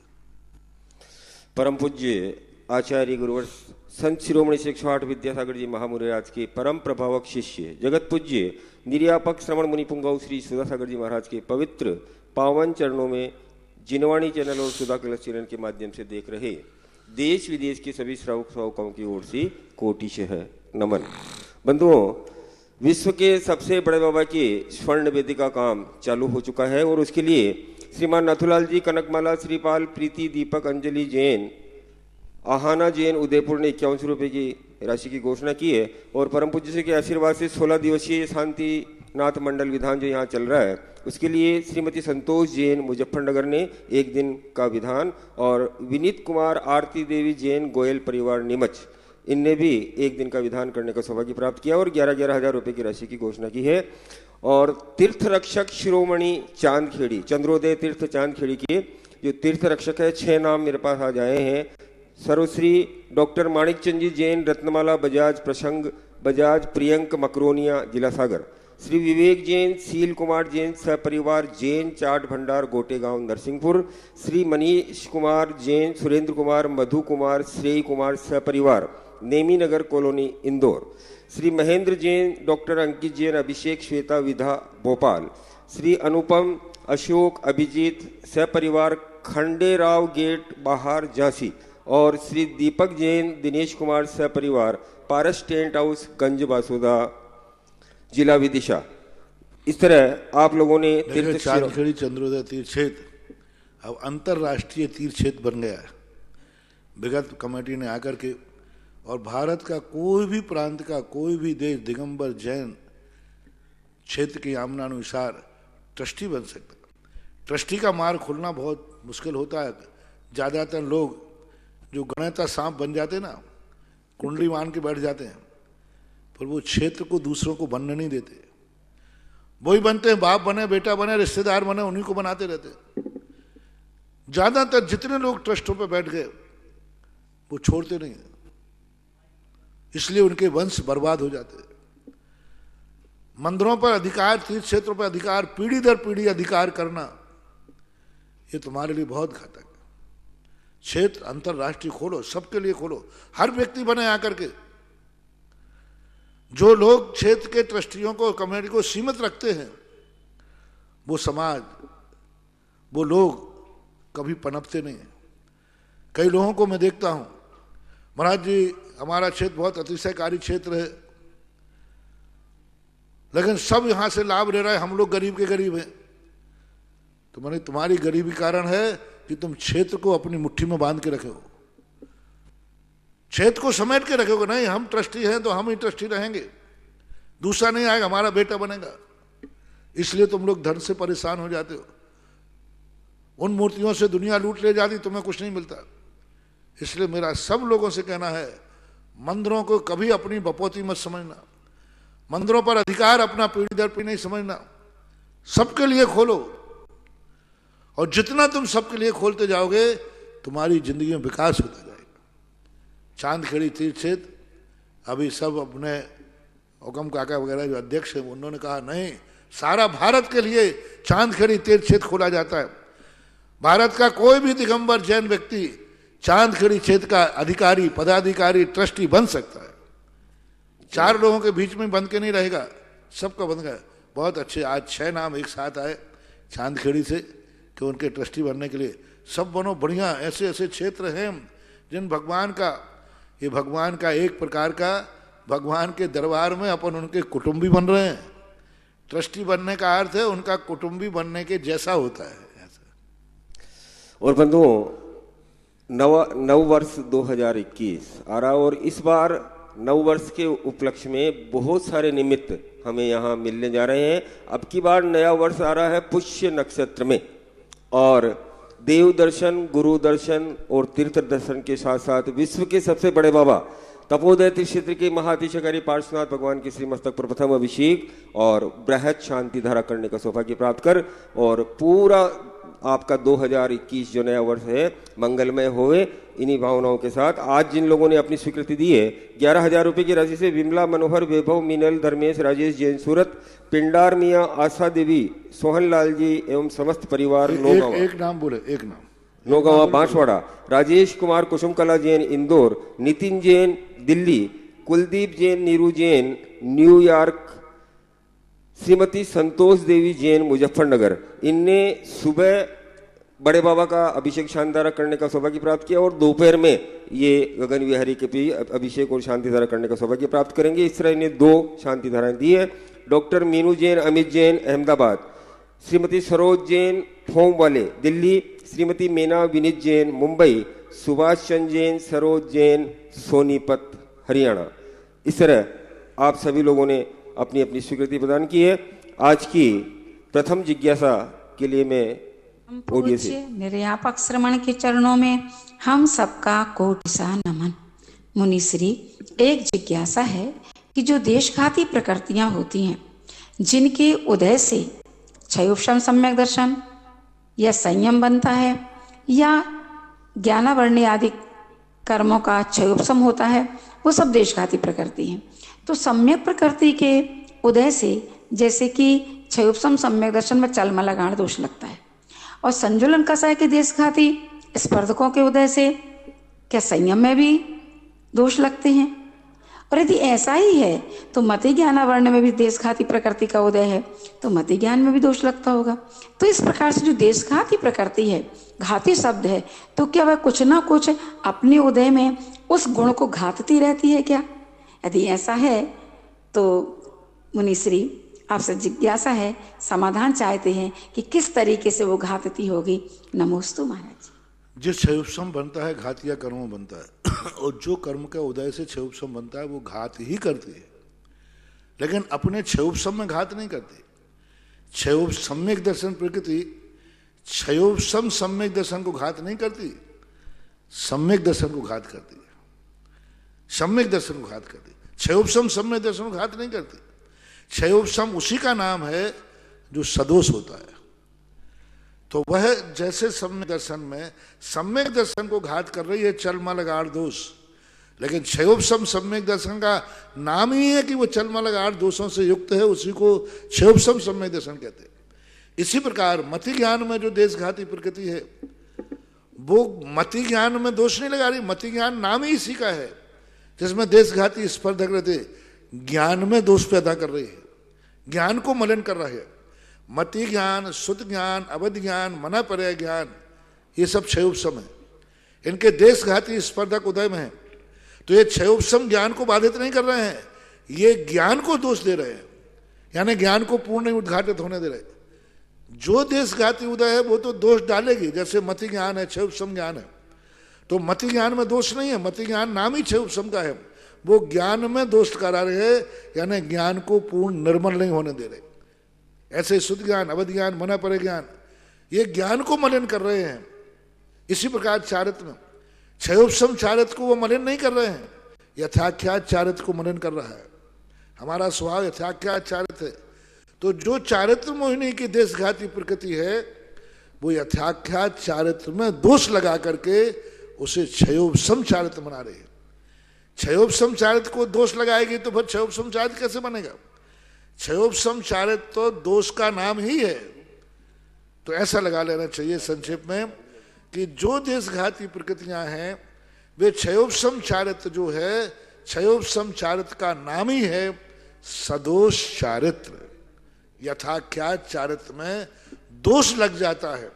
परम पूज्य आचार्य गुरुवर संत शिरोमणि श्री 108 विद्यासागर जी महामुराज के परम प्रभावक शिष्य जगत पूज्य निर्यापक श्रवण मुनि पुंगव श्री सुधासागर जी महाराज के पवित्र पावन चरणों में जिनवाणी चैनल और सुधा कलश चैनल के माध्यम से देख रहे देश विदेश के सभी श्रावक श्रावकों की ओर से कोटिशः नमन। बंधुओं, विश्व के सबसे बड़े बाबा के स्वर्ण वेदी का काम चालू हो चुका है और उसके लिए श्रीमान नाथुलाल जी कनकमाला, श्रीपाल, प्रीति, दीपक, अंजलि जैन, आहाना जैन उदयपुर ने 51 रुपये की राशि की घोषणा की है। और परम पूज्य से के आशीर्वाद से 16 दिवसीय शांतिनाथ मंडल विधान जो यहाँ चल रहा है उसके लिए श्रीमती संतोष जैन मुजफ्फरनगर ने 1 दिन का विधान, और विनीत कुमार, आरती देवी जैन गोयल परिवार नीमच, इनने भी 1 दिन का विधान करने का सौभाग्य प्राप्त किया और 11-11 हजार रुपये की राशि की घोषणा की है। और तीर्थ रक्षक शिरोमणि चांदखेड़ी, चंद्रोदय तीर्थ चांदखेड़ी के जो तीर्थ रक्षक है, 6 नाम मेरे पास आज आए हैं। सर्वश्री डॉक्टर माणिक चंद जी जैन, रत्नमाला बजाज, प्रसंग बजाज, प्रियंक मकरोनिया, जिला सागर। श्री विवेक जैन, सील कुमार जैन सपरिवार जैन, चाट भंडार, गोटेगांव, नरसिंहपुर। श्री मनीष कुमार जैन, सुरेंद्र कुमार, मधु कुमार, श्रेय कुमार सपरिवार, नेमी नगर कॉलोनी, इंदौर। श्री महेंद्र जैन, डॉक्टर अंकित जैन, अभिषेक, श्वेता, विधा, भोपाल। श्री अनुपम, अशोक, अभिजीत सपरिवार, खंडेराव गेट, बाहर, झांसी। और श्री दीपक जैन, दिनेश कुमार सपरिवार, पारस टेंट हाउस, गंज बासुदा, जिला विदिशा। इस तरह आप लोगों ने चांदखेड़ी चंद्रोदय तीर्थ क्षेत्र अब अंतर्राष्ट्रीय तीर्थ क्षेत्र बन गया है। विगत कमेटी ने आकर के, और भारत का कोई भी प्रांत का कोई भी देश दिगंबर जैन क्षेत्र के आमनानुसार ट्रस्टी बन सकता है। ट्रस्टी का मार्ग खुलना बहुत मुश्किल होता है। ज़्यादातर लोग जो गणेता सांप बन जाते ना, कुंडली मान के बैठ जाते हैं, फिर वो क्षेत्र को दूसरों को बनने नहीं देते। वही बनते हैं, बाप बने, बेटा बने, रिश्तेदार बने, उन्हीं को बनाते रहते। ज्यादातर जितने लोग ट्रस्टों पे बैठ गए वो छोड़ते नहीं, इसलिए उनके वंश बर्बाद हो जाते। मंदिरों पर अधिकार, तीर्थ क्षेत्रों पर अधिकार, पीढ़ी दर पीढ़ी अधिकार करना, ये तुम्हारे लिए बहुत घातक है। क्षेत्र अंतरराष्ट्रीय खोलो, सबके लिए खोलो, हर व्यक्ति बने आकर के। जो लोग क्षेत्र के ट्रस्टियों को, कमेटी को सीमित रखते हैं, वो समाज, वो लोग कभी पनपते नहीं हैं। कई लोगों को मैं देखता हूं, महाराज जी हमारा क्षेत्र बहुत अतिशयकारी क्षेत्र है, लेकिन सब यहां से लाभ ले रहे हैं, हम लोग गरीब के गरीब हैं। तो मैंने, तुम्हारी गरीबी कारण है कि तुम क्षेत्र को अपनी मुट्ठी में बांध के रखे हो, क्षेत्र को समेट के रखोगे। नहीं, हम ट्रस्टी हैं तो हम ही ट्रस्टी रहेंगे, दूसरा नहीं आएगा, हमारा बेटा बनेगा। इसलिए तुम लोग धन से परेशान हो जाते हो। उन मूर्तियों से दुनिया लूट ले जाती, तुम्हें कुछ नहीं मिलता। इसलिए मेरा सब लोगों से कहना है, मंदिरों को कभी अपनी बपौती मत समझना, मंदिरों पर अधिकार अपना पीढ़ी दर पीढ़ी नहीं समझना, सबके लिए खोलो। और जितना तुम सबके लिए खोलते जाओगे, तुम्हारी जिंदगी में विकास होता जाएगा। चांदखेड़ी तीर्थ क्षेत्र अभी सब अपने हुकम काका वगैरह जो अध्यक्ष हैं, उन्होंने कहा नहीं, सारा भारत के लिए चांदखेड़ी तीर्थ क्षेत्र खोला जाता है। भारत का कोई भी दिगंबर जैन व्यक्ति चांदखेड़ी क्षेत्र का अधिकारी, पदाधिकारी, ट्रस्टी बन सकता है। 4 लोगों के बीच में बन के नहीं रहेगा, सबका बन गया। बहुत अच्छे, आज 6 नाम एक साथ आए चांदखेड़ी से कि उनके ट्रस्टी बनने के लिए। सब बनो बढ़िया, ऐसे ऐसे क्षेत्र हैं जिन भगवान का, ये भगवान का एक प्रकार का, भगवान के दरबार में अपन उनके कुटुंबी बन रहे हैं। ट्रस्टी बनने का अर्थ है उनका कुटुंबी बनने के जैसा होता है। और बंधुओं, नव वर्ष 2021 आ रहा, और इस बार नव वर्ष के उपलक्ष्य में बहुत सारे निमित्त हमें यहाँ मिलने जा रहे हैं। अब की बार नया वर्ष आ रहा है पुष्य नक्षत्र में, और देव दर्शन, गुरु दर्शन और तीर्थ दर्शन के साथ साथ विश्व के सबसे बड़े बाबा तपोदय क्षेत्र के महातिशकारी पार्श्वनाथ भगवान के श्री मस्तक पर प्रथम अभिषेक और बृहद शांति धारा करने का सौभाग्य प्राप्त कर, और पूरा आपका 2021 जो नया वर्ष है मंगलमय होवे, इन्हीं भावनाओं के साथ आज जिन लोगों ने अपनी स्वीकृति दी है 11,000 रुपये की राशि से विमला, मनोहर, वैभव, मीनल, धर्मेश, राजेश जैन सूरत, पिंडार मियाँ, आशा देवी, सोहन लाल जी एवं समस्त परिवार एक नाम बोले, एक नाम नौगावा बांसवाड़ा, राजेश कुमार कुसुमकला जैन इंदौर, नितिन जैन दिल्ली, कुलदीप जैन, नीरू जैन न्यूयॉर्क, श्रीमती संतोष देवी जैन मुजफ्फरनगर, इनने सुबह बड़े बाबा का अभिषेक शांतिधारा करने का सौभाग्य प्राप्त किया और दोपहर में ये गगन विहारी के भी अभिषेक और शांतिधारा करने का सौभाग्य प्राप्त करेंगे। इस तरह इन्हें 2 शांतिधाराएं दी है। डॉक्टर मीनू जैन, अमित जैन अहमदाबाद, श्रीमती सरोज जैन फोम वाले दिल्ली, श्रीमती मीना विनीत जैन मुंबई, सुभाष चंद्र जैन, सरोज जैन सोनीपत हरियाणा। इस तरह आप सभी लोगों ने अपनी अपनी स्वीकृति प्रदान की है। आज की प्रथम जिज्ञासा के लिए मैं पूज्य निर्यापक श्रमण के चरणों में हम सबका कोटि नमन। मुनिश्री, एक जिज्ञासा है कि जो देशघाती प्रकृतियां होती हैं, जिनके उदय से क्षयोपशम सम्यक दर्शन या संयम बनता है या ज्ञानावरणी आदि कर्मों का क्षयोपशम होता है, वो सब देशघाती प्रकृति हैं। तो सम्यक प्रकृति के उदय से जैसे कि क्षयोपशम सम्यक दर्शन में चलमलागाण दोष लगता है, और संजुलन कषाय के देशघाती स्पर्धकों के उदय से क्या संयम में भी दोष लगते हैं? और यदि ऐसा ही है तो मति ज्ञानावरण में भी देशघाती प्रकृति का उदय है, तो मति ज्ञान में भी दोष लगता होगा। तो इस प्रकार से जो देशघाती प्रकृति है, घाती शब्द है, तो क्या वह कुछ ना कुछ अपने उदय में उस गुण को घातती रहती है क्या? यदि ऐसा है तो मुनिश्री आपसे जिज्ञासा है, समाधान चाहते हैं कि किस तरीके से वो घातती होगी। नमोस्तु महाराज। जिस क्षयोपशम बनता है घातिया कर्म बनता है और जो कर्म का उदय से क्षयोपशम बनता है वो घात ही करती है, लेकिन अपने क्षयोपशम में घात नहीं करती। क्षयोप सम्यक दर्शन प्रकृति क्षयोपशम सम्यक दर्शन को घात नहीं करती, सम्यक दर्शन को घात करती है। सम्यक दर्शन को घात करती, क्षयोपशम सम्यक दर्शन को घात नहीं करती। क्षयोपशम उसी का नाम है जो सदोष होता है। तो वह जैसे सम्यक दर्शन में सम्यक दर्शन को घात कर रही है चलमलगाड़ दोष, लेकिन क्षयोपशम सम्यक दर्शन का नाम ही है कि वो चलमलगाड़ दोषों से युक्त है, उसी को क्षयोपशम सम्यक दर्शन कहते हैं। इसी प्रकार मति ज्ञान में जो देशघाती प्रकृति है वो मति ज्ञान में दोष नहीं लगा रही, मति ज्ञान नाम ही इसी का है जिसमें देशघाती स्पर्धक रहते ज्ञान में दोष पैदा कर रही है, ज्ञान को मलिन कर रहा है। मति ज्ञान, शुद्ध ज्ञान, अवध ज्ञान, मनापर्य ज्ञान, ये सब क्षयोपशम है। इनके देशघाती स्पर्धक उदय में है, तो ये क्षयोपशम ज्ञान को बाधित नहीं कर रहे हैं, ये ज्ञान को दोष दे रहे हैं, यानी ज्ञान को पूर्ण नहीं उद्घाटित होने दे रहे। जो देशघाती उदय है वो तो दोष डालेगी, जैसे मति ज्ञान है, क्षयोपशम ज्ञान है, तो मति ज्ञान में दोष नहीं है, मति ज्ञान नाम ही क्षयोपशम का है। वो ज्ञान में दोष करा रहे हैं, यानी ज्ञान को पूर्ण निर्मल नहीं होने दे रहे। ऐसे शुद्ध ज्ञान, अवध ज्ञान, मनापर्य ज्ञान, ये ज्ञान को मलिन कर रहे हैं। इसी प्रकार चारित्र में क्षयोपशम चारित्र को वो मलिन नहीं कर रहे हैं, यथाख्यात चारित्र को मलिन कर रहा है। हमारा स्वभाव यथाख्यात चारित्र है, तो जो चारित्र मोहिनी की देशघाती प्रकृति है वो यथाख्यात चारित्र में दोष लगा करके उसे क्षयोपशम चारित्र बना रही है। क्षयोपशम चारित्र को दोष लगाएगी तो फिर क्षयोपशम चारित्र कैसे बनेगा? क्षयोपशम चारित्र तो दोष का नाम ही है। तो ऐसा लगा लेना चाहिए संक्षेप में कि जो देशघाती प्रकृतियां हैं वे क्षयोपशम चारित्र जो है, क्षयोपशम चारित्र का नाम ही है सदोष चारित्र। यथाख्यात चारित्र में दोष लग जाता है,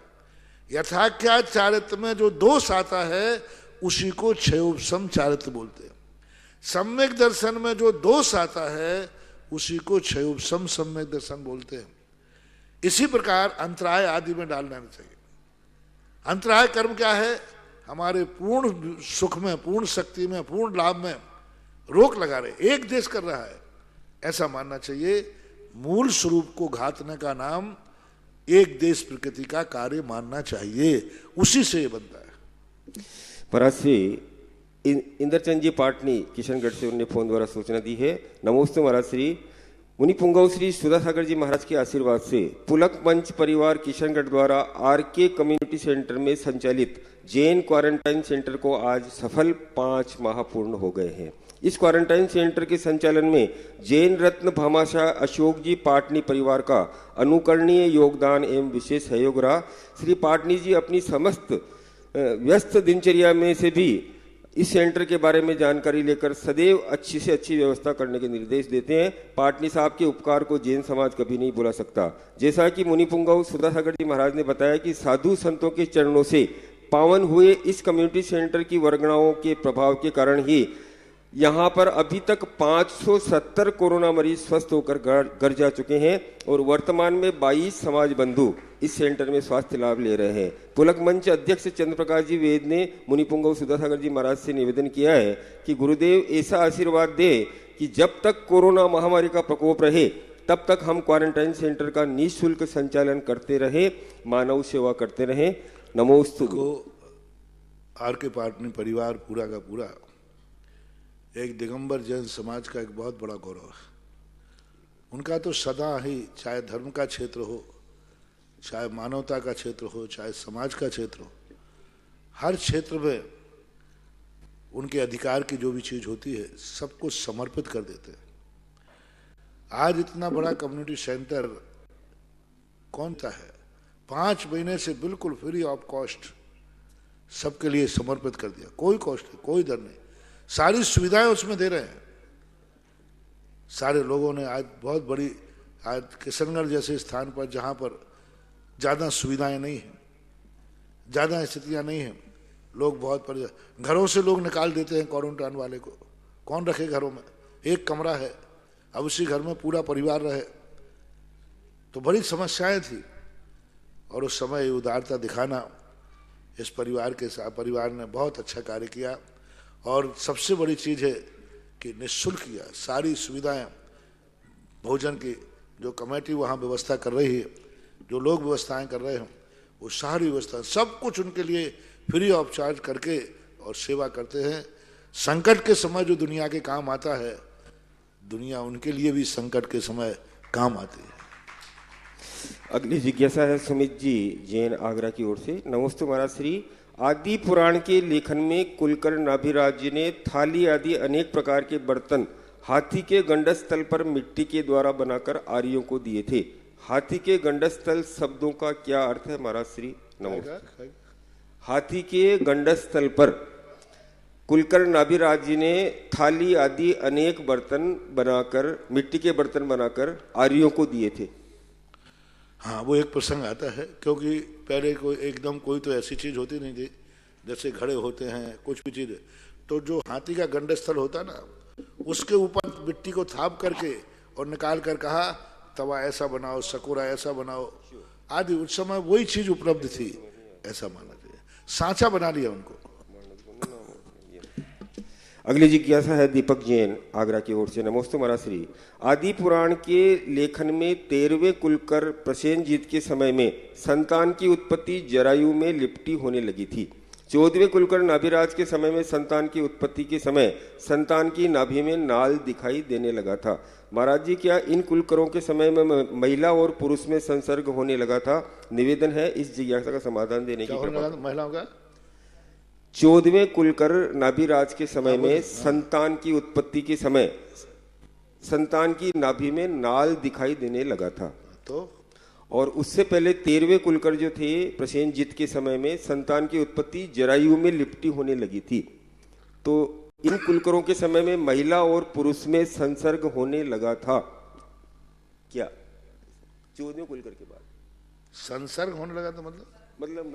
यथाख्यात चारित्र में जो दोष आता है उसी को क्षयोपशम चारित्र बोलते हैं। सम्यक दर्शन में जो दोष आता है उसी को क्षयोपशम सम्यक दर्शन बोलते हैं। इसी प्रकार अंतराय आदि में डालना चाहिए। अंतराय कर्म क्या है? हमारे पूर्ण सुख में, पूर्ण शक्ति में, पूर्ण लाभ में रोक लगा रहे, एक देश कर रहा है, ऐसा मानना चाहिए। मूल स्वरूप को घातने का नाम एक देश प्रकृति का कार्य मानना चाहिए, उसी से ये बनता है। महाराज श्री इंद्रचंद जी पाटनी किशनगढ़ से उन्होंने फोन द्वारा सूचना दी है। नमोस्तु महाराज श्री। मुनि पुंगव श्री सुधा सागर जी महाराज के आशीर्वाद से पुलक मंच परिवार किशनगढ़ द्वारा आरके कम्युनिटी सेंटर में संचालित जैन क्वारंटाइन सेंटर को आज सफल 5 माह पूर्ण हो गए हैं। इस क्वारंटाइन सेंटर के संचालन में जैन रत्न भामाशाह अशोक जी पाटनी परिवार का अनुकरणीय योगदान एवं विशेष सहयोग रहा। श्री पाटनी जी अपनी समस्त व्यस्त दिनचर्या में से भी इस सेंटर के बारे में जानकारी लेकर सदैव अच्छी से अच्छी व्यवस्था करने के निर्देश देते हैं। पाटनी साहब के उपकार को जैन समाज कभी नहीं भुला सकता। जैसा कि मुनि पुंगव सुधा सागर जी महाराज ने बताया कि साधु संतों के चरणों से पावन हुए इस कम्युनिटी सेंटर की वर्गणाओं के प्रभाव के कारण ही यहाँ पर अभी तक 570 कोरोना मरीज स्वस्थ होकर घर जा चुके हैं और वर्तमान में 22 समाज बंधु इस सेंटर में स्वास्थ्य लाभ ले रहे हैं। पुलक मंच अध्यक्ष चंद्र प्रकाश जी वेद ने मुनि पुंगव सुधा सागर जी महाराज से निवेदन किया है कि गुरुदेव ऐसा आशीर्वाद दे कि जब तक कोरोना महामारी का प्रकोप रहे तब तक हम क्वारंटाइन सेंटर का निःशुल्क संचालन करते रहे, मानव सेवा करते रहे। नमोस्तु। आरके पाटनी परिवार पूरा का पूरा एक दिगंबर जैन समाज का एक बहुत बड़ा गौरव है। उनका तो सदा ही, चाहे धर्म का क्षेत्र हो, चाहे मानवता का क्षेत्र हो, चाहे समाज का क्षेत्र हो, हर क्षेत्र में उनके अधिकार की जो भी चीज होती है सबको समर्पित कर देते हैं। आज इतना बड़ा कम्युनिटी सेंटर कौन सा है, 5 महीने से बिल्कुल फ्री ऑफ कॉस्ट सबके लिए समर्पित कर दिया। कोई कॉस्ट नहीं, कोई दर नहीं, सारी सुविधाएं उसमें दे रहे हैं। सारे लोगों ने आज बहुत बड़ी, आज किशनगढ़ जैसे स्थान पर जहां पर ज़्यादा सुविधाएं नहीं हैं, ज़्यादा स्थितियां नहीं हैं, लोग बहुत परेशान, घरों से लोग निकाल देते हैं क्वारंटाइन वाले को। कौन रखे घरों में? एक कमरा है, अब उसी घर में पूरा परिवार रहे, तो बड़ी समस्याएं थी। और उस समय उदारता दिखाना इस परिवार के साथ, परिवार ने बहुत अच्छा कार्य किया। और सबसे बड़ी चीज़ है कि निःशुल्क किया, सारी सुविधाएं, भोजन की जो कमेटी वहाँ व्यवस्था कर रही है, जो लोग व्यवस्थाएं कर रहे हैं, वो सारी व्यवस्था सब कुछ उनके लिए फ्री ऑफ चार्ज करके और सेवा करते हैं। संकट के समय जो दुनिया के काम आता है, दुनिया उनके लिए भी संकट के समय काम आती है। अगली जिज्ञासा है सुमित जी जैन आगरा की ओर से। नमस्ते महाराज श्री। आदि पुराण के लेखन में कुलकर्ण नाभिराज जी ने थाली आदि अनेक प्रकार के बर्तन हाथी के गंडस्थल पर मिट्टी के द्वारा बनाकर आर्यों को दिए थे। हाथी के गंडस्थल शब्दों का क्या अर्थ है महाराज श्री? नमस्ते। हाथी के गंडस्थल पर कुलकर्ण नाभिराज जी ने थाली आदि अनेक बर्तन बनाकर, मिट्टी के बर्तन बनाकर आर्यों को दिए थे। हाँ, वो एक प्रसंग आता है, क्योंकि पहले कोई एकदम कोई तो ऐसी चीज होती नहीं थी, जैसे घड़े होते हैं, कुछ भी चीज, तो जो हाथी का गंडस्थल होता ना, उसके ऊपर मिट्टी को थाप करके और निकाल कर कहा तवा ऐसा बनाओ, सकोरा ऐसा बनाओ आदि। उस समय वही चीज उपलब्ध थी, ऐसा माना चाहिए। सांचा बना लिया उनको। अगली जिज्ञासा है दीपक जैन आगरा की ओर से। नमस्ते महाराज श्री। आदि पुराण के लेखन में 13वें कुलकर प्रसेनजीत के समय में संतान की उत्पत्ति जरायु में लिपटी होने लगी थी। 14वें कुलकर नाभिराज के समय में संतान की उत्पत्ति के समय संतान की नाभि में नाल दिखाई देने लगा था। महाराज जी, क्या इन कुलकरों के समय में महिला और पुरुष में संसर्ग होने लगा था? निवेदन है इस जिज्ञासा का समाधान देने की। महिलाओं का 14वें कुलकर नाभिराज के समय में संतान की उत्पत्ति के समय संतान की नाभि में नाल दिखाई देने लगा था। तो और उससे पहले 13वें कुलकर जो थे प्रसेनजीत के समय में संतान की उत्पत्ति जरायु में लिपटी होने लगी थी। तो इन कुलकरों के समय में महिला और पुरुष में संसर्ग होने लगा था क्या? 14वें कुलकर के बाद संसर्ग होने लगा तो मतलब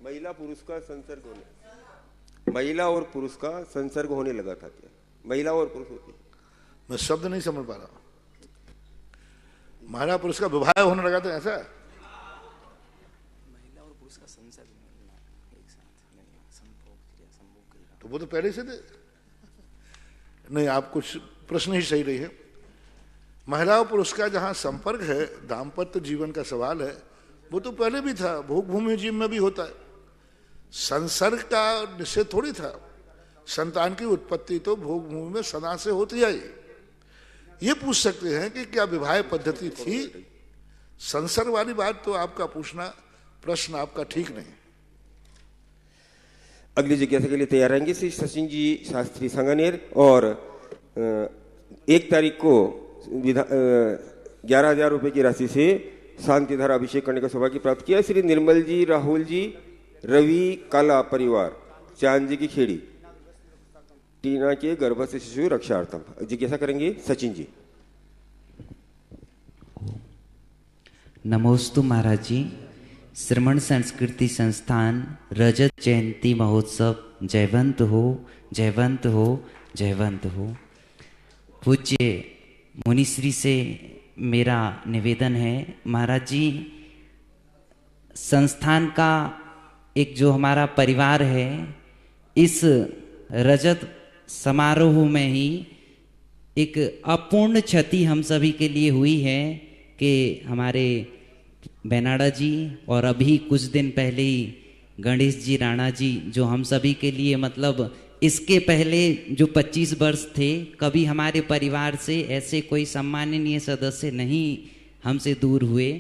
महिला पुरुष का संसर्ग होने, महिला और पुरुष का संसर्ग होने लगा था क्या? महिला और पुरुष होती, मैं शब्द नहीं समझ पा रहा हूं। महिला पुरुष का विवाह होने लगा था ऐसा? महिला और पुरुष का संसर्ग एक साथ नहीं, संभोग क्रिया, संभोग क्रिया। तो वो तो पहले से थे। नहीं, आप कुछ प्रश्न ही सही नहीं है। महिला और पुरुष का जहां संपर्क है, दाम्पत्य जीवन का सवाल है, वो तो पहले भी था, भोग भूमि जीव में भी होता है। संसर्ग का निषेध थोड़ी था। संतान की उत्पत्ति तो भोग भूमि में सदा से होती आई। ये पूछ सकते हैं कि क्या विवाह पद्धति थी? संसर्ग वाली बात तो आपका पूछना, प्रश्न आपका ठीक नहीं। अगली जिज्ञासा के लिए तैयार रहेंगे श्री सचिन जी शास्त्री संगनेर। और 1 तारीख को 11,000 रुपए की राशि से शांति धारा अभिषेक करने का सौभाग्य प्राप्त किया श्री निर्मल जी, राहुल जी, रवि काला परिवार, चांद जी की खेड़ी, टीना के गर्भ से शिशु रक्षार्थम। जिज्ञासा करेंगे सचिन जी। नमोस्तु महाराज जी। श्रमण संस्कृति संस्थान रजत जयंती महोत्सव जयवंत हो, जयवंत हो, जयवंत हो। पूज्य मुनिश्री से मेरा निवेदन है महाराज जी, संस्थान का एक जो हमारा परिवार है, इस रजत समारोह में ही एक अपूर्ण क्षति हम सभी के लिए हुई है कि हमारे बेनाडा जी और अभी कुछ दिन पहले ही गणेश जी राणा जी, जो हम सभी के लिए मतलब इसके पहले जो 25 वर्ष थे, कभी हमारे परिवार से ऐसे कोई सम्माननीय सदस्य नहीं हमसे दूर हुए।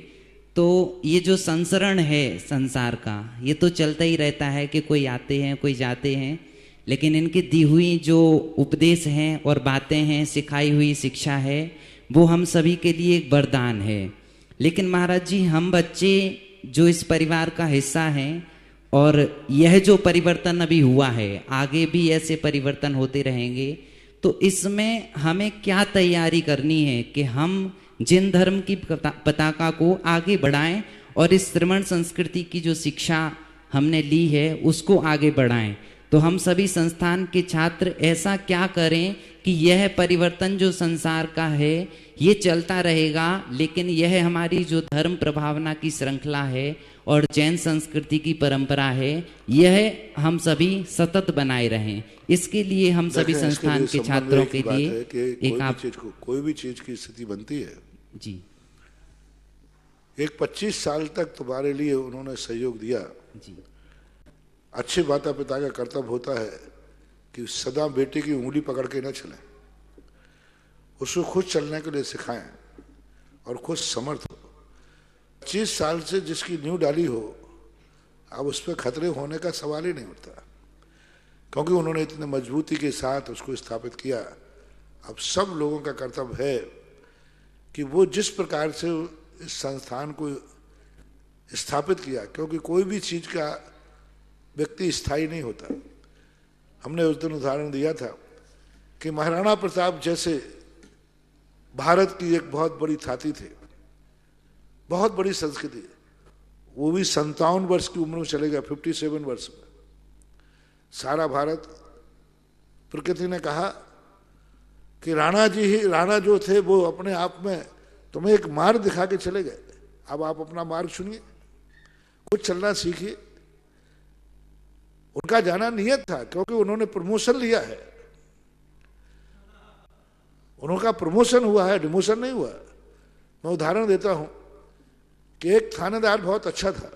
तो ये जो संसरण है संसार का, ये तो चलता ही रहता है कि कोई आते हैं कोई जाते हैं, लेकिन इनकी दी हुई जो उपदेश हैं और बातें हैं, सिखाई हुई शिक्षा है, वो हम सभी के लिए एक वरदान है। लेकिन महाराज जी, हम बच्चे जो इस परिवार का हिस्सा हैं, और यह जो परिवर्तन अभी हुआ है, आगे भी ऐसे परिवर्तन होते रहेंगे, तो इसमें हमें क्या तैयारी करनी है कि हम जिन धर्म की पताका को आगे बढ़ाएं और इस श्रमण संस्कृति की जो शिक्षा हमने ली है उसको आगे बढ़ाएं। तो हम सभी संस्थान के छात्र ऐसा क्या करें कि यह परिवर्तन जो संसार का है ये चलता रहेगा, लेकिन यह हमारी जो धर्म प्रभावना की श्रृंखला है और जैन संस्कृति की परंपरा है, यह हम सभी सतत बनाए रहें। इसके लिए हम सभी संस्थान के छात्रों के लिए एक आप कोई भी चीज की स्थिति बनती है जी, एक 25 साल तक तुम्हारे लिए उन्होंने सहयोग दिया जी, अच्छे माता पिता का कर्तव्य होता है कि सदा बेटे की उंगली पकड़ के न चलें, उसको खुद चलने के लिए सिखाएं और खुद समर्थ हो। 25 साल से जिसकी नींव डाली हो, अब उस पर खतरे होने का सवाल ही नहीं उठता, क्योंकि उन्होंने इतने मजबूती के साथ उसको स्थापित किया। अब सब लोगों का कर्तव्य है कि वो जिस प्रकार से इस संस्थान को स्थापित किया, क्योंकि कोई भी चीज का व्यक्ति स्थायी नहीं होता। हमने उस दिन उदाहरण दिया था कि महाराणा प्रताप जैसे भारत की एक बहुत बड़ी थाती थे, बहुत बड़ी संस्कृति, वो भी 57 वर्ष की उम्र में चले गए, 57 वर्ष में। सारा भारत, प्रकृति ने कहा कि राणा जो थे वो अपने आप में तुम्हें एक मार्ग दिखा के चले गए, अब आप अपना मार्ग चुनिए, कुछ चलना सीखिए। उनका जाना नियत था, क्योंकि उन्होंने प्रमोशन लिया है, उनका प्रमोशन हुआ है, डिमोशन नहीं हुआ। मैं उदाहरण देता हूं कि एक थानेदार बहुत अच्छा था,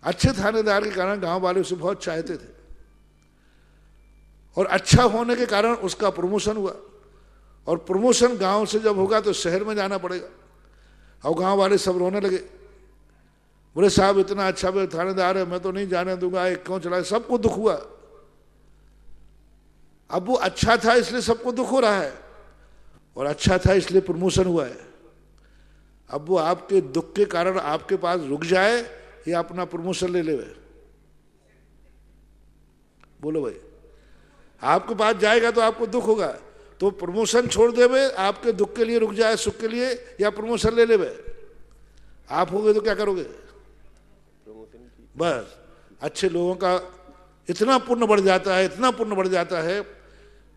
अच्छे थानेदार के कारण गांव वाले उसे बहुत चाहते थे, और अच्छा होने के कारण उसका प्रमोशन हुआ, और प्रमोशन गांव से जब होगा तो शहर में जाना पड़ेगा, और गांव वाले सब रोने लगे, बोले साहब इतना अच्छा थानेदार है, मैं तो नहीं जाने दूंगा, एक क्यों चला। सबको दुख हुआ। अब वो अच्छा था इसलिए सबको दुख हो रहा है, और अच्छा था इसलिए प्रमोशन हुआ है। अब वो आपके दुख के कारण आपके पास रुक जाए या अपना प्रमोशन ले ले? बोलो भाई, आपके पास जाएगा तो आपको दुख होगा, तो प्रमोशन छोड़ देवे, आपके दुख के लिए रुक जाए, सुख के लिए, या प्रमोशन ले लेवे? आप होगे तो क्या करोगे? बस अच्छे लोगों का इतना पुण्य बढ़ जाता है, इतना पुण्य बढ़ जाता है,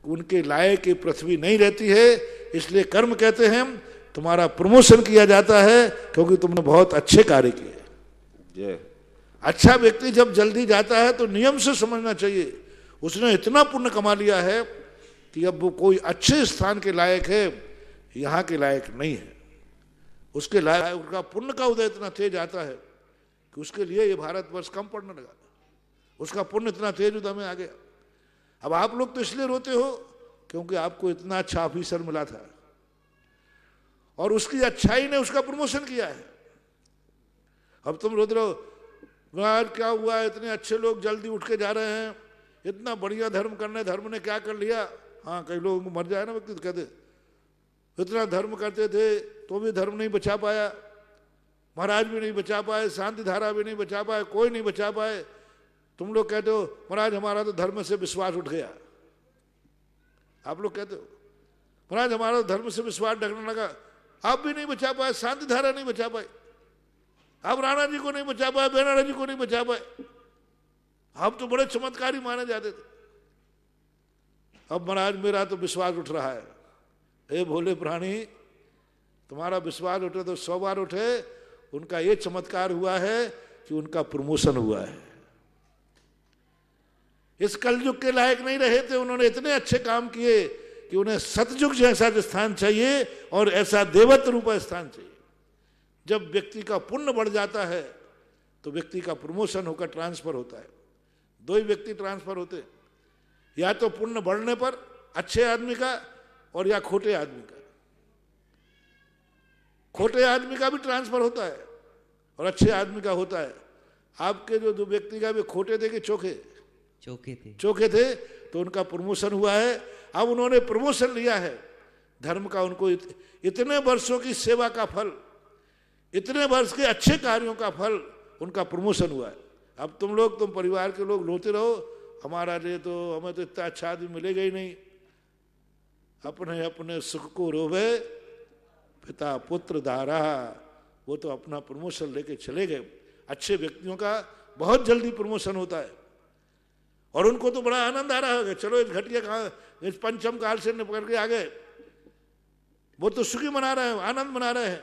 उनके लायक की पृथ्वी नहीं रहती है। इसलिए कर्म कहते हैं तुम्हारा प्रमोशन किया जाता है क्योंकि तुमने बहुत अच्छे कार्य किए। अच्छा व्यक्ति जब जल्दी जाता है तो नियम से समझना चाहिए उसने इतना पुण्य कमा लिया है कि अब वो कोई अच्छे स्थान के लायक है, यहाँ के लायक नहीं है। उसके लायक उनका पुण्य का उदय इतना तेज आता है कि उसके लिए ये भारतवर्ष कम पड़ने लगा, उसका पुण्य इतना तेज उदय में आ गया। अब आप लोग तो इसलिए रोते हो क्योंकि आपको इतना अच्छा ऑफिसर मिला था और उसकी अच्छाई ने उसका प्रमोशन किया है। अब तुम रोते रहो महाराज क्या हुआ, इतने अच्छे लोग जल्दी उठ के जा रहे हैं, इतना बढ़िया धर्म करने, धर्म ने क्या कर लिया। हाँ, कई लोग मर जाए ना व्यक्ति तो कहते इतना धर्म करते थे तो भी धर्म नहीं बचा पाया, महाराज भी नहीं बचा पाए, शांति धारा भी नहीं बचा पाए, कोई नहीं बचा पाए। तुम लोग कहते हो महाराज हमारा तो धर्म से विश्वास उठ गया। आप लोग कहते हो महाराज हमारा तो धर्म से विश्वास ढकने लगा, आप भी नहीं बचा पाए, शांति धारा नहीं बचा पाए, आप राणा जी को नहीं बचा पाए, बेनारा जी को नहीं बचा पाए। आप तो बड़े चमत्कारी माने जाते थे। अब महाराज मेरा तो विश्वास उठ रहा है। हे भोले प्राणी, तुम्हारा विश्वास उठे तो 100 बार उठे। उनका ये चमत्कार हुआ है कि उनका प्रमोशन हुआ है। इस कलयुग के लायक नहीं रहे थे, उन्होंने इतने अच्छे काम किए कि उन्हें सतयुग जैसा स्थान चाहिए और ऐसा देवत्व रूप स्थान चाहिए। जब व्यक्ति का पुण्य बढ़ जाता है तो व्यक्ति का प्रमोशन होकर ट्रांसफर होता है। 2 ही व्यक्ति ट्रांसफर होते, या तो पुण्य बढ़ने पर अच्छे आदमी का और या खोटे आदमी का। खोटे आदमी का भी ट्रांसफर होता है और अच्छे आदमी का होता है। आपके जो 2 व्यक्ति का भी खोटे थे कि चोखे थे तो उनका प्रमोशन हुआ है। अब उन्होंने प्रमोशन लिया है धर्म का, उनको इतने वर्षों की सेवा का फल, इतने वर्ष के अच्छे कार्यों का फल, उनका प्रमोशन हुआ है। अब तुम परिवार के लोग रोते रहो हमारा लिए तो हमें तो इतना अच्छा आदमी मिलेगा ही नहीं। अपने अपने सुख को रोवे पिता पुत्र दारा, वो तो अपना प्रमोशन लेके चले गए। अच्छे व्यक्तियों का बहुत जल्दी प्रमोशन होता है और उनको तो बड़ा आनंद आ रहा है, चलो इस घटिया इस पंचम काल से निपट के आ गए। वो तो सुखी मना रहे हैं, आनंद मना रहे हैं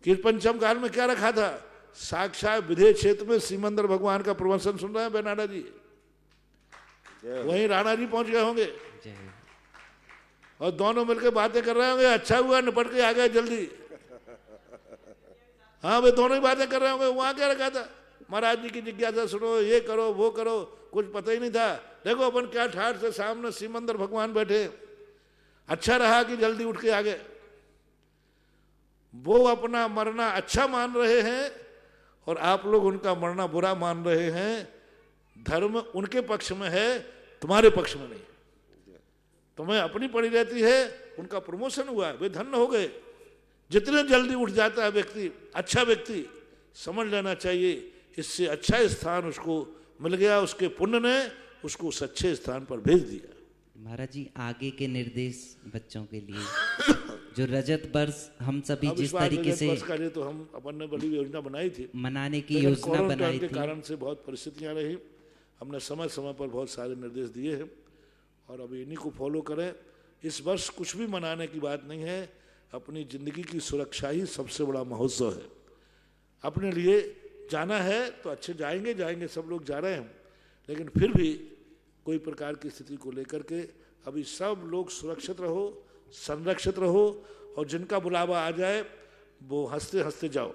कि इस पंचम काल में क्या रखा था। साक्षात विदेह क्षेत्र में श्रीमंदर भगवान का प्रवचन सुन रहे हैं बेनाडा जी, वहीं राणा जी पहुंच गए होंगे और दोनों मिलकर बातें कर रहे होंगे, अच्छा हुआ निपट के आ गए जल्दी। हाँ वे दोनों ही बातें कर रहे होंगे, वहां क्या रखा था, महाराज जी की जिज्ञासा सुनो, ये करो वो करो, कुछ पता ही नहीं था। देखो अपन क्या ठाठ से सामने श्रीमंदर भगवान बैठे, अच्छा रहा कि जल्दी उठ के आ गए। वो अपना मरना अच्छा मान रहे हैं और आप लोग उनका मरना बुरा मान रहे हैं। धर्म उनके पक्ष में है, तुम्हारे पक्ष में नहीं। तुम्हें अपनी पड़ी रहती है, उनका प्रमोशन हुआ, वे धन्य हो गए। जितने जल्दी उठ जाता है व्यक्ति, अच्छा व्यक्ति, समझ लेना चाहिए इससे अच्छा स्थान उसको मिल गया, उसके पुण्य ने उसको उस अच्छे स्थान पर भेज दिया। महाराज जी आगे के निर्देश बच्चों के लिए जो रजत वर्ष हम सभी जिस तरीके से तो हम अपन ने बड़ी योजना बनाई थी, मनाने की योजना बनाई के थी, कारण से बहुत परिस्थितियां रही। हमने समय समय पर बहुत सारे निर्देश दिए हैं और अब इन्हीं को फॉलो करें। इस वर्ष कुछ भी मनाने की बात नहीं है, अपनी जिंदगी की सुरक्षा ही सबसे बड़ा महोत्सव है। अपने लिए जाना है तो अच्छे जाएंगे, सब लोग जा रहे हैं, लेकिन फिर भी कोई प्रकार की स्थिति को लेकर के अभी सब लोग सुरक्षित रहो, संरक्षित रहो और जिनका बुलावा आ जाए वो हंसते हंसते जाओ।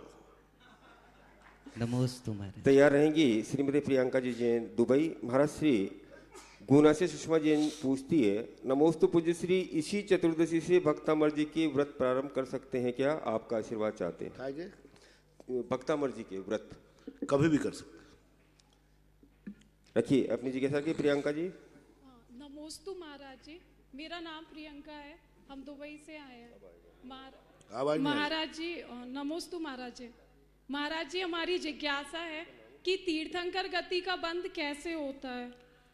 नमोस्तु महाराज। तैयार रहेंगी श्रीमती प्रियंका जी जैन दुबई। महाराज श्री गुना से सुषमा जैन पूछती है, नमोस्तु पूज्य श्री, इसी चतुर्दशी से भक्तामर जी के व्रत प्रारंभ कर सकते हैं क्या? आपका आशीर्वाद चाहते हैं। भक्तामर जी के व्रत कभी भी कर सकते। रखिए अपनी जिज्ञासा की। प्रियंका जी। नमोस्तु महाराज जी, मेरा नाम प्रियंका है। हम दुबई से आए हैं। आवाज नहीं आ रही। महाराज जी नमोस्तु महाराज जी। महाराज जी हमारी जिज्ञासा है कि तीर्थंकर गति का बंध कैसे होता है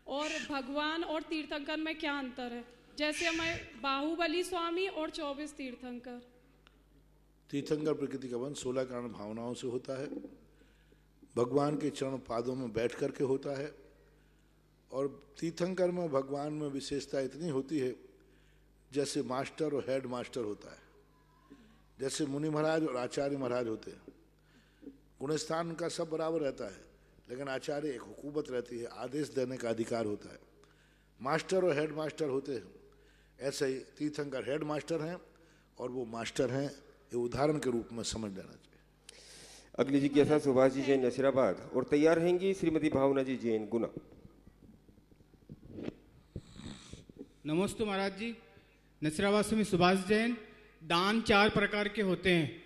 और भगवान और तीर्थंकर में क्या अंतर है, जैसे हमें बाहुबली स्वामी और 24 तीर्थंकर। तीर्थंकर प्रकृति का बंध 16 कारण भावनाओं से होता है, भगवान के चरण पादों में बैठ करके होता है। और तीर्थंकर में भगवान में विशेषता इतनी होती है जैसे मास्टर और हेड मास्टर होता है, जैसे मुनि महाराज और आचार्य महाराज होते हैं। गुणस्थान उनका सब बराबर रहता है, लेकिन आचार्य एक हुकूमत रहती है, आदेश देने का अधिकार होता है। मास्टर और हेड मास्टर होते हैं, ऐसे ही तीर्थंकर हेड मास्टर हैं और वो मास्टर हैं, ये उदाहरण के रूप में समझ लेना चाहिए। अगली जिज्ञासा सुभाष जी जैन नसीराबाद और तैयार रहेंगी श्रीमती भावना जी जैन गुना। नमस्ते महाराज जी। नसीराबाद से मैं सुभाष जैन। दान 4 प्रकार के होते हैं,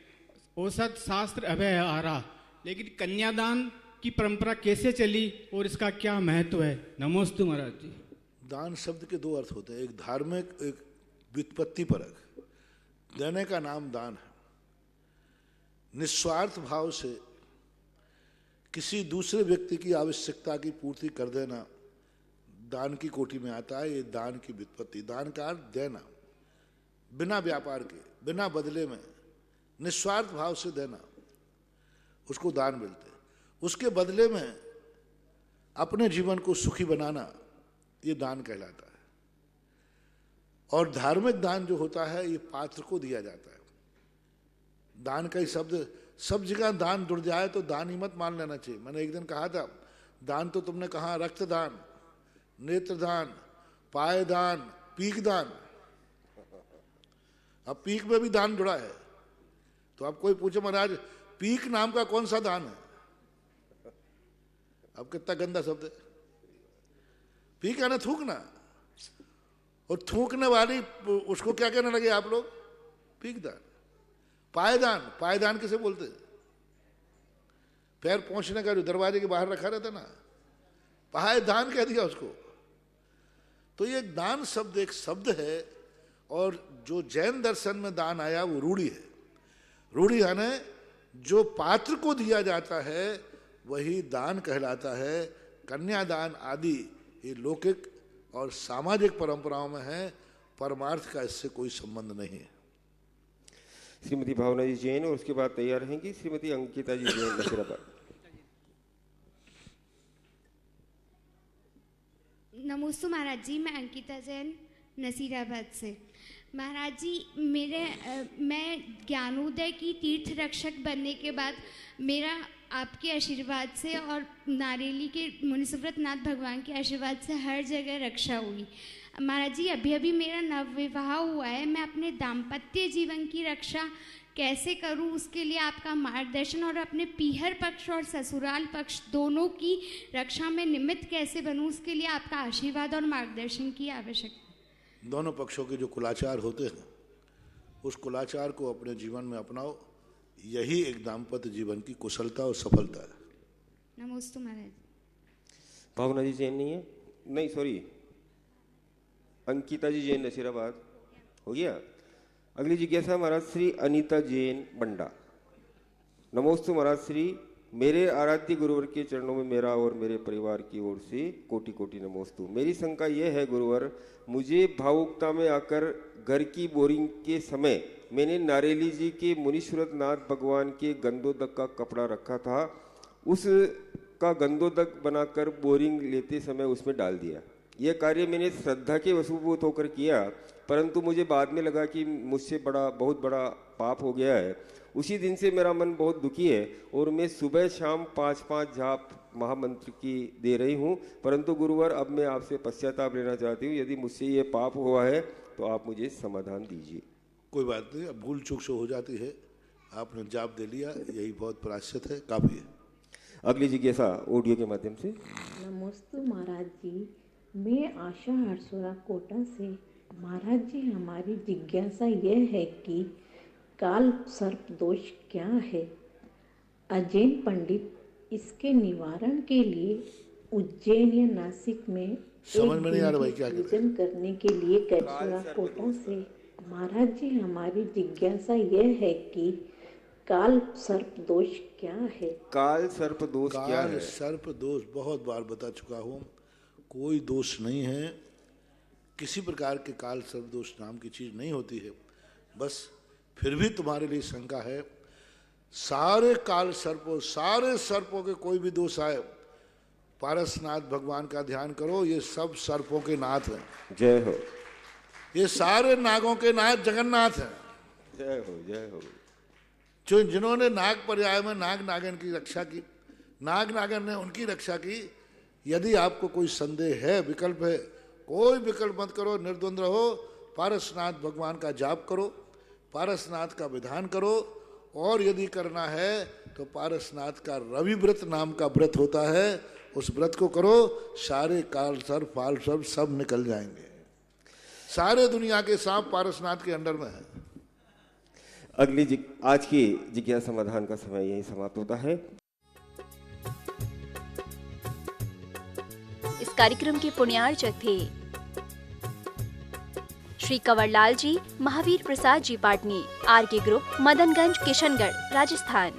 औसत, शास्त्र, अभय, आरा, लेकिन कन्यादान की परंपरा कैसे चली और इसका क्या महत्व है? नमस्ते महाराज जी। दान शब्द के 2 अर्थ होते हैं, एक धार्मिक, एक व्युत्पत्ति परक। देने का नाम दान है। निस्वार्थ भाव से किसी दूसरे व्यक्ति की आवश्यकता की पूर्ति कर देना दान की कोटि में आता है। ये दान की व्युत्पत्ति। दान का अर्थ देना, बिना व्यापार के, बिना बदले में, निस्वार्थ भाव से देना, उसको दान मिलते हैं। उसके बदले में अपने जीवन को सुखी बनाना, ये दान कहलाता है। और धार्मिक दान जो होता है ये पात्र को दिया जाता है। दान का ही शब्द सब जगह दान जुड़ जाए तो दान ही मत मान लेना चाहिए। मैंने एक दिन कहा था, दान तो तुमने कहा रक्तदान, नेत्रदान, पायदान, पीकदान। अब पीक में भी दान जुड़ा है। तो अब कोई पूछे महाराज पीक नाम का कौन सा दान है? अब कितना गंदा शब्द है। पीक है ना थूकना, और थूकने वाली उसको क्या कहने लगे आप लोग? पीकदान। पायदान, पायदान किसे बोलते? पैर पहुंचने का जो दरवाजे के बाहर रखा रहता ना, पायदान कह दिया उसको। तो ये दान शब्द एक शब्द है, और जो जैन दर्शन में दान आया वो रूढ़ी है। रूढ़ी यानी जो पात्र को दिया जाता है वही दान कहलाता है। कन्यादान आदि ये लौकिक और सामाजिक परंपराओं में है, परमार्थ का इससे कोई संबंध नहीं है। श्रीमती भावना जी जैन और उसके बाद तैयार रहेंगी श्रीमती अंकिता जी जैन नसीराबाद। नमस्ते महाराज जी, मैं अंकिता जैन नसीराबाद से। महाराज जी मैं ज्ञानोदय की तीर्थ रक्षक बनने के बाद मेरा आपके आशीर्वाद से और नारेली के मुनिसुव्रत नाथ भगवान के आशीर्वाद से हर जगह रक्षा हुई। महाराज जी अभी अभी मेरा नवविवाह हुआ है, मैं अपने दाम्पत्य जीवन की रक्षा कैसे करूं, उसके लिए आपका मार्गदर्शन, और अपने पीहर पक्ष और ससुराल पक्ष दोनों की रक्षा में निमित्त कैसे बनूं, उसके लिए आपका आशीर्वाद और मार्गदर्शन की आवश्यकता। दोनों पक्षों के जो कुलाचार होते हैं उस कुलाचार को अपने जीवन में अपनाओ, यही एक दाम्पत्य जीवन की कुशलता और सफलता है। नमस्ते महाराज। भावना जी जैन नहीं है? नहीं सॉरी, अंकिता जी जैन नसीराबाद हो गया। अगली जिज्ञासा महाराज श्री अनीता जैन बंडा। नमोस्तु महाराज श्री, मेरे आराध्य गुरुवर के चरणों में मेरा और मेरे परिवार की ओर से कोटि कोटि नमोस्तु। मेरी शंका यह है गुरुवर, मुझे भावुकता में आकर घर की बोरिंग के समय मैंने नारेली जी के मुनिसुव्रत नाथ भगवान के गंदोदक का कपड़ा रखा था, उसका गंदोदक बनाकर बोरिंग लेते समय उसमें डाल दिया। यह कार्य मैंने श्रद्धा के वशभूत होकर किया, परंतु मुझे बाद में लगा कि मुझसे बहुत बड़ा पाप हो गया है। उसी दिन से मेरा मन बहुत दुखी है और मैं सुबह शाम 5-5 जाप महामंत्र की दे रही हूँ, परंतु गुरुवर अब मैं आपसे पश्चाताप लेना चाहती हूँ। यदि मुझसे ये पाप हुआ है तो आप मुझे समाधान दीजिए। कोई बात नहीं, अब भूल चूक से हो जाती है, आपने जाप दे लिया, यही बहुत प्रायश्चित है, काफ़ी है। अगली जिज्ञासा ऑडियो के माध्यम से। नमस्ते महाराज जी, मैं आशा हरसोरा कोटा से। महाराज जी हमारी जिज्ञासा यह है कि काल सर्प दोष क्या है? अजैन पंडित इसके निवारण के लिए उज्जैन या नासिक में समझ में नहीं आ रहा भाई क्या पूजन करने के लिए कैसुरा कोटा से महाराज जी हमारी जिज्ञासा यह है कि काल सर्प दोष क्या है? काल सर्प दोष क्या है? काल सर्प दोष बहुत बार बता चुका हूँ, कोई दोष नहीं है, किसी प्रकार के काल सर्प दोष नाम की चीज नहीं होती है। बस फिर भी तुम्हारे लिए शंका है, सारे काल सर्पों, सारे सर्पों के कोई भी दोष आए, पारसनाथ भगवान का ध्यान करो, ये सब सर्पों के नाथ हैं। जय हो। ये सारे नागों के नाथ जगन्नाथ हैं। जय हो, जय हो। जो जिन्होंने नाग पर्याय में नाग नागन की रक्षा की, नाग नागन ने उनकी रक्षा की। यदि आपको कोई संदेह है, विकल्प है, कोई विकल्प मत करो, निर्द्वंद रहो, पारसनाथ भगवान का जाप करो, पारसनाथ का विधान करो, और यदि करना है तो पारसनाथ का रवि व्रत नाम का व्रत होता है, उस व्रत को करो, सारे काल सर्प फाल सर्प सब निकल जाएंगे। सारे दुनिया के सांप पारसनाथ के अंडर में है। आज की जिज्ञासा समाधान का समय यही समाप्त होता है। इस कार्यक्रम के पुण्यार्चक थे श्री कंवरलाल जी, महावीर प्रसाद जी पाटनी, आर के ग्रुप, मदनगंज, किशनगढ़, राजस्थान।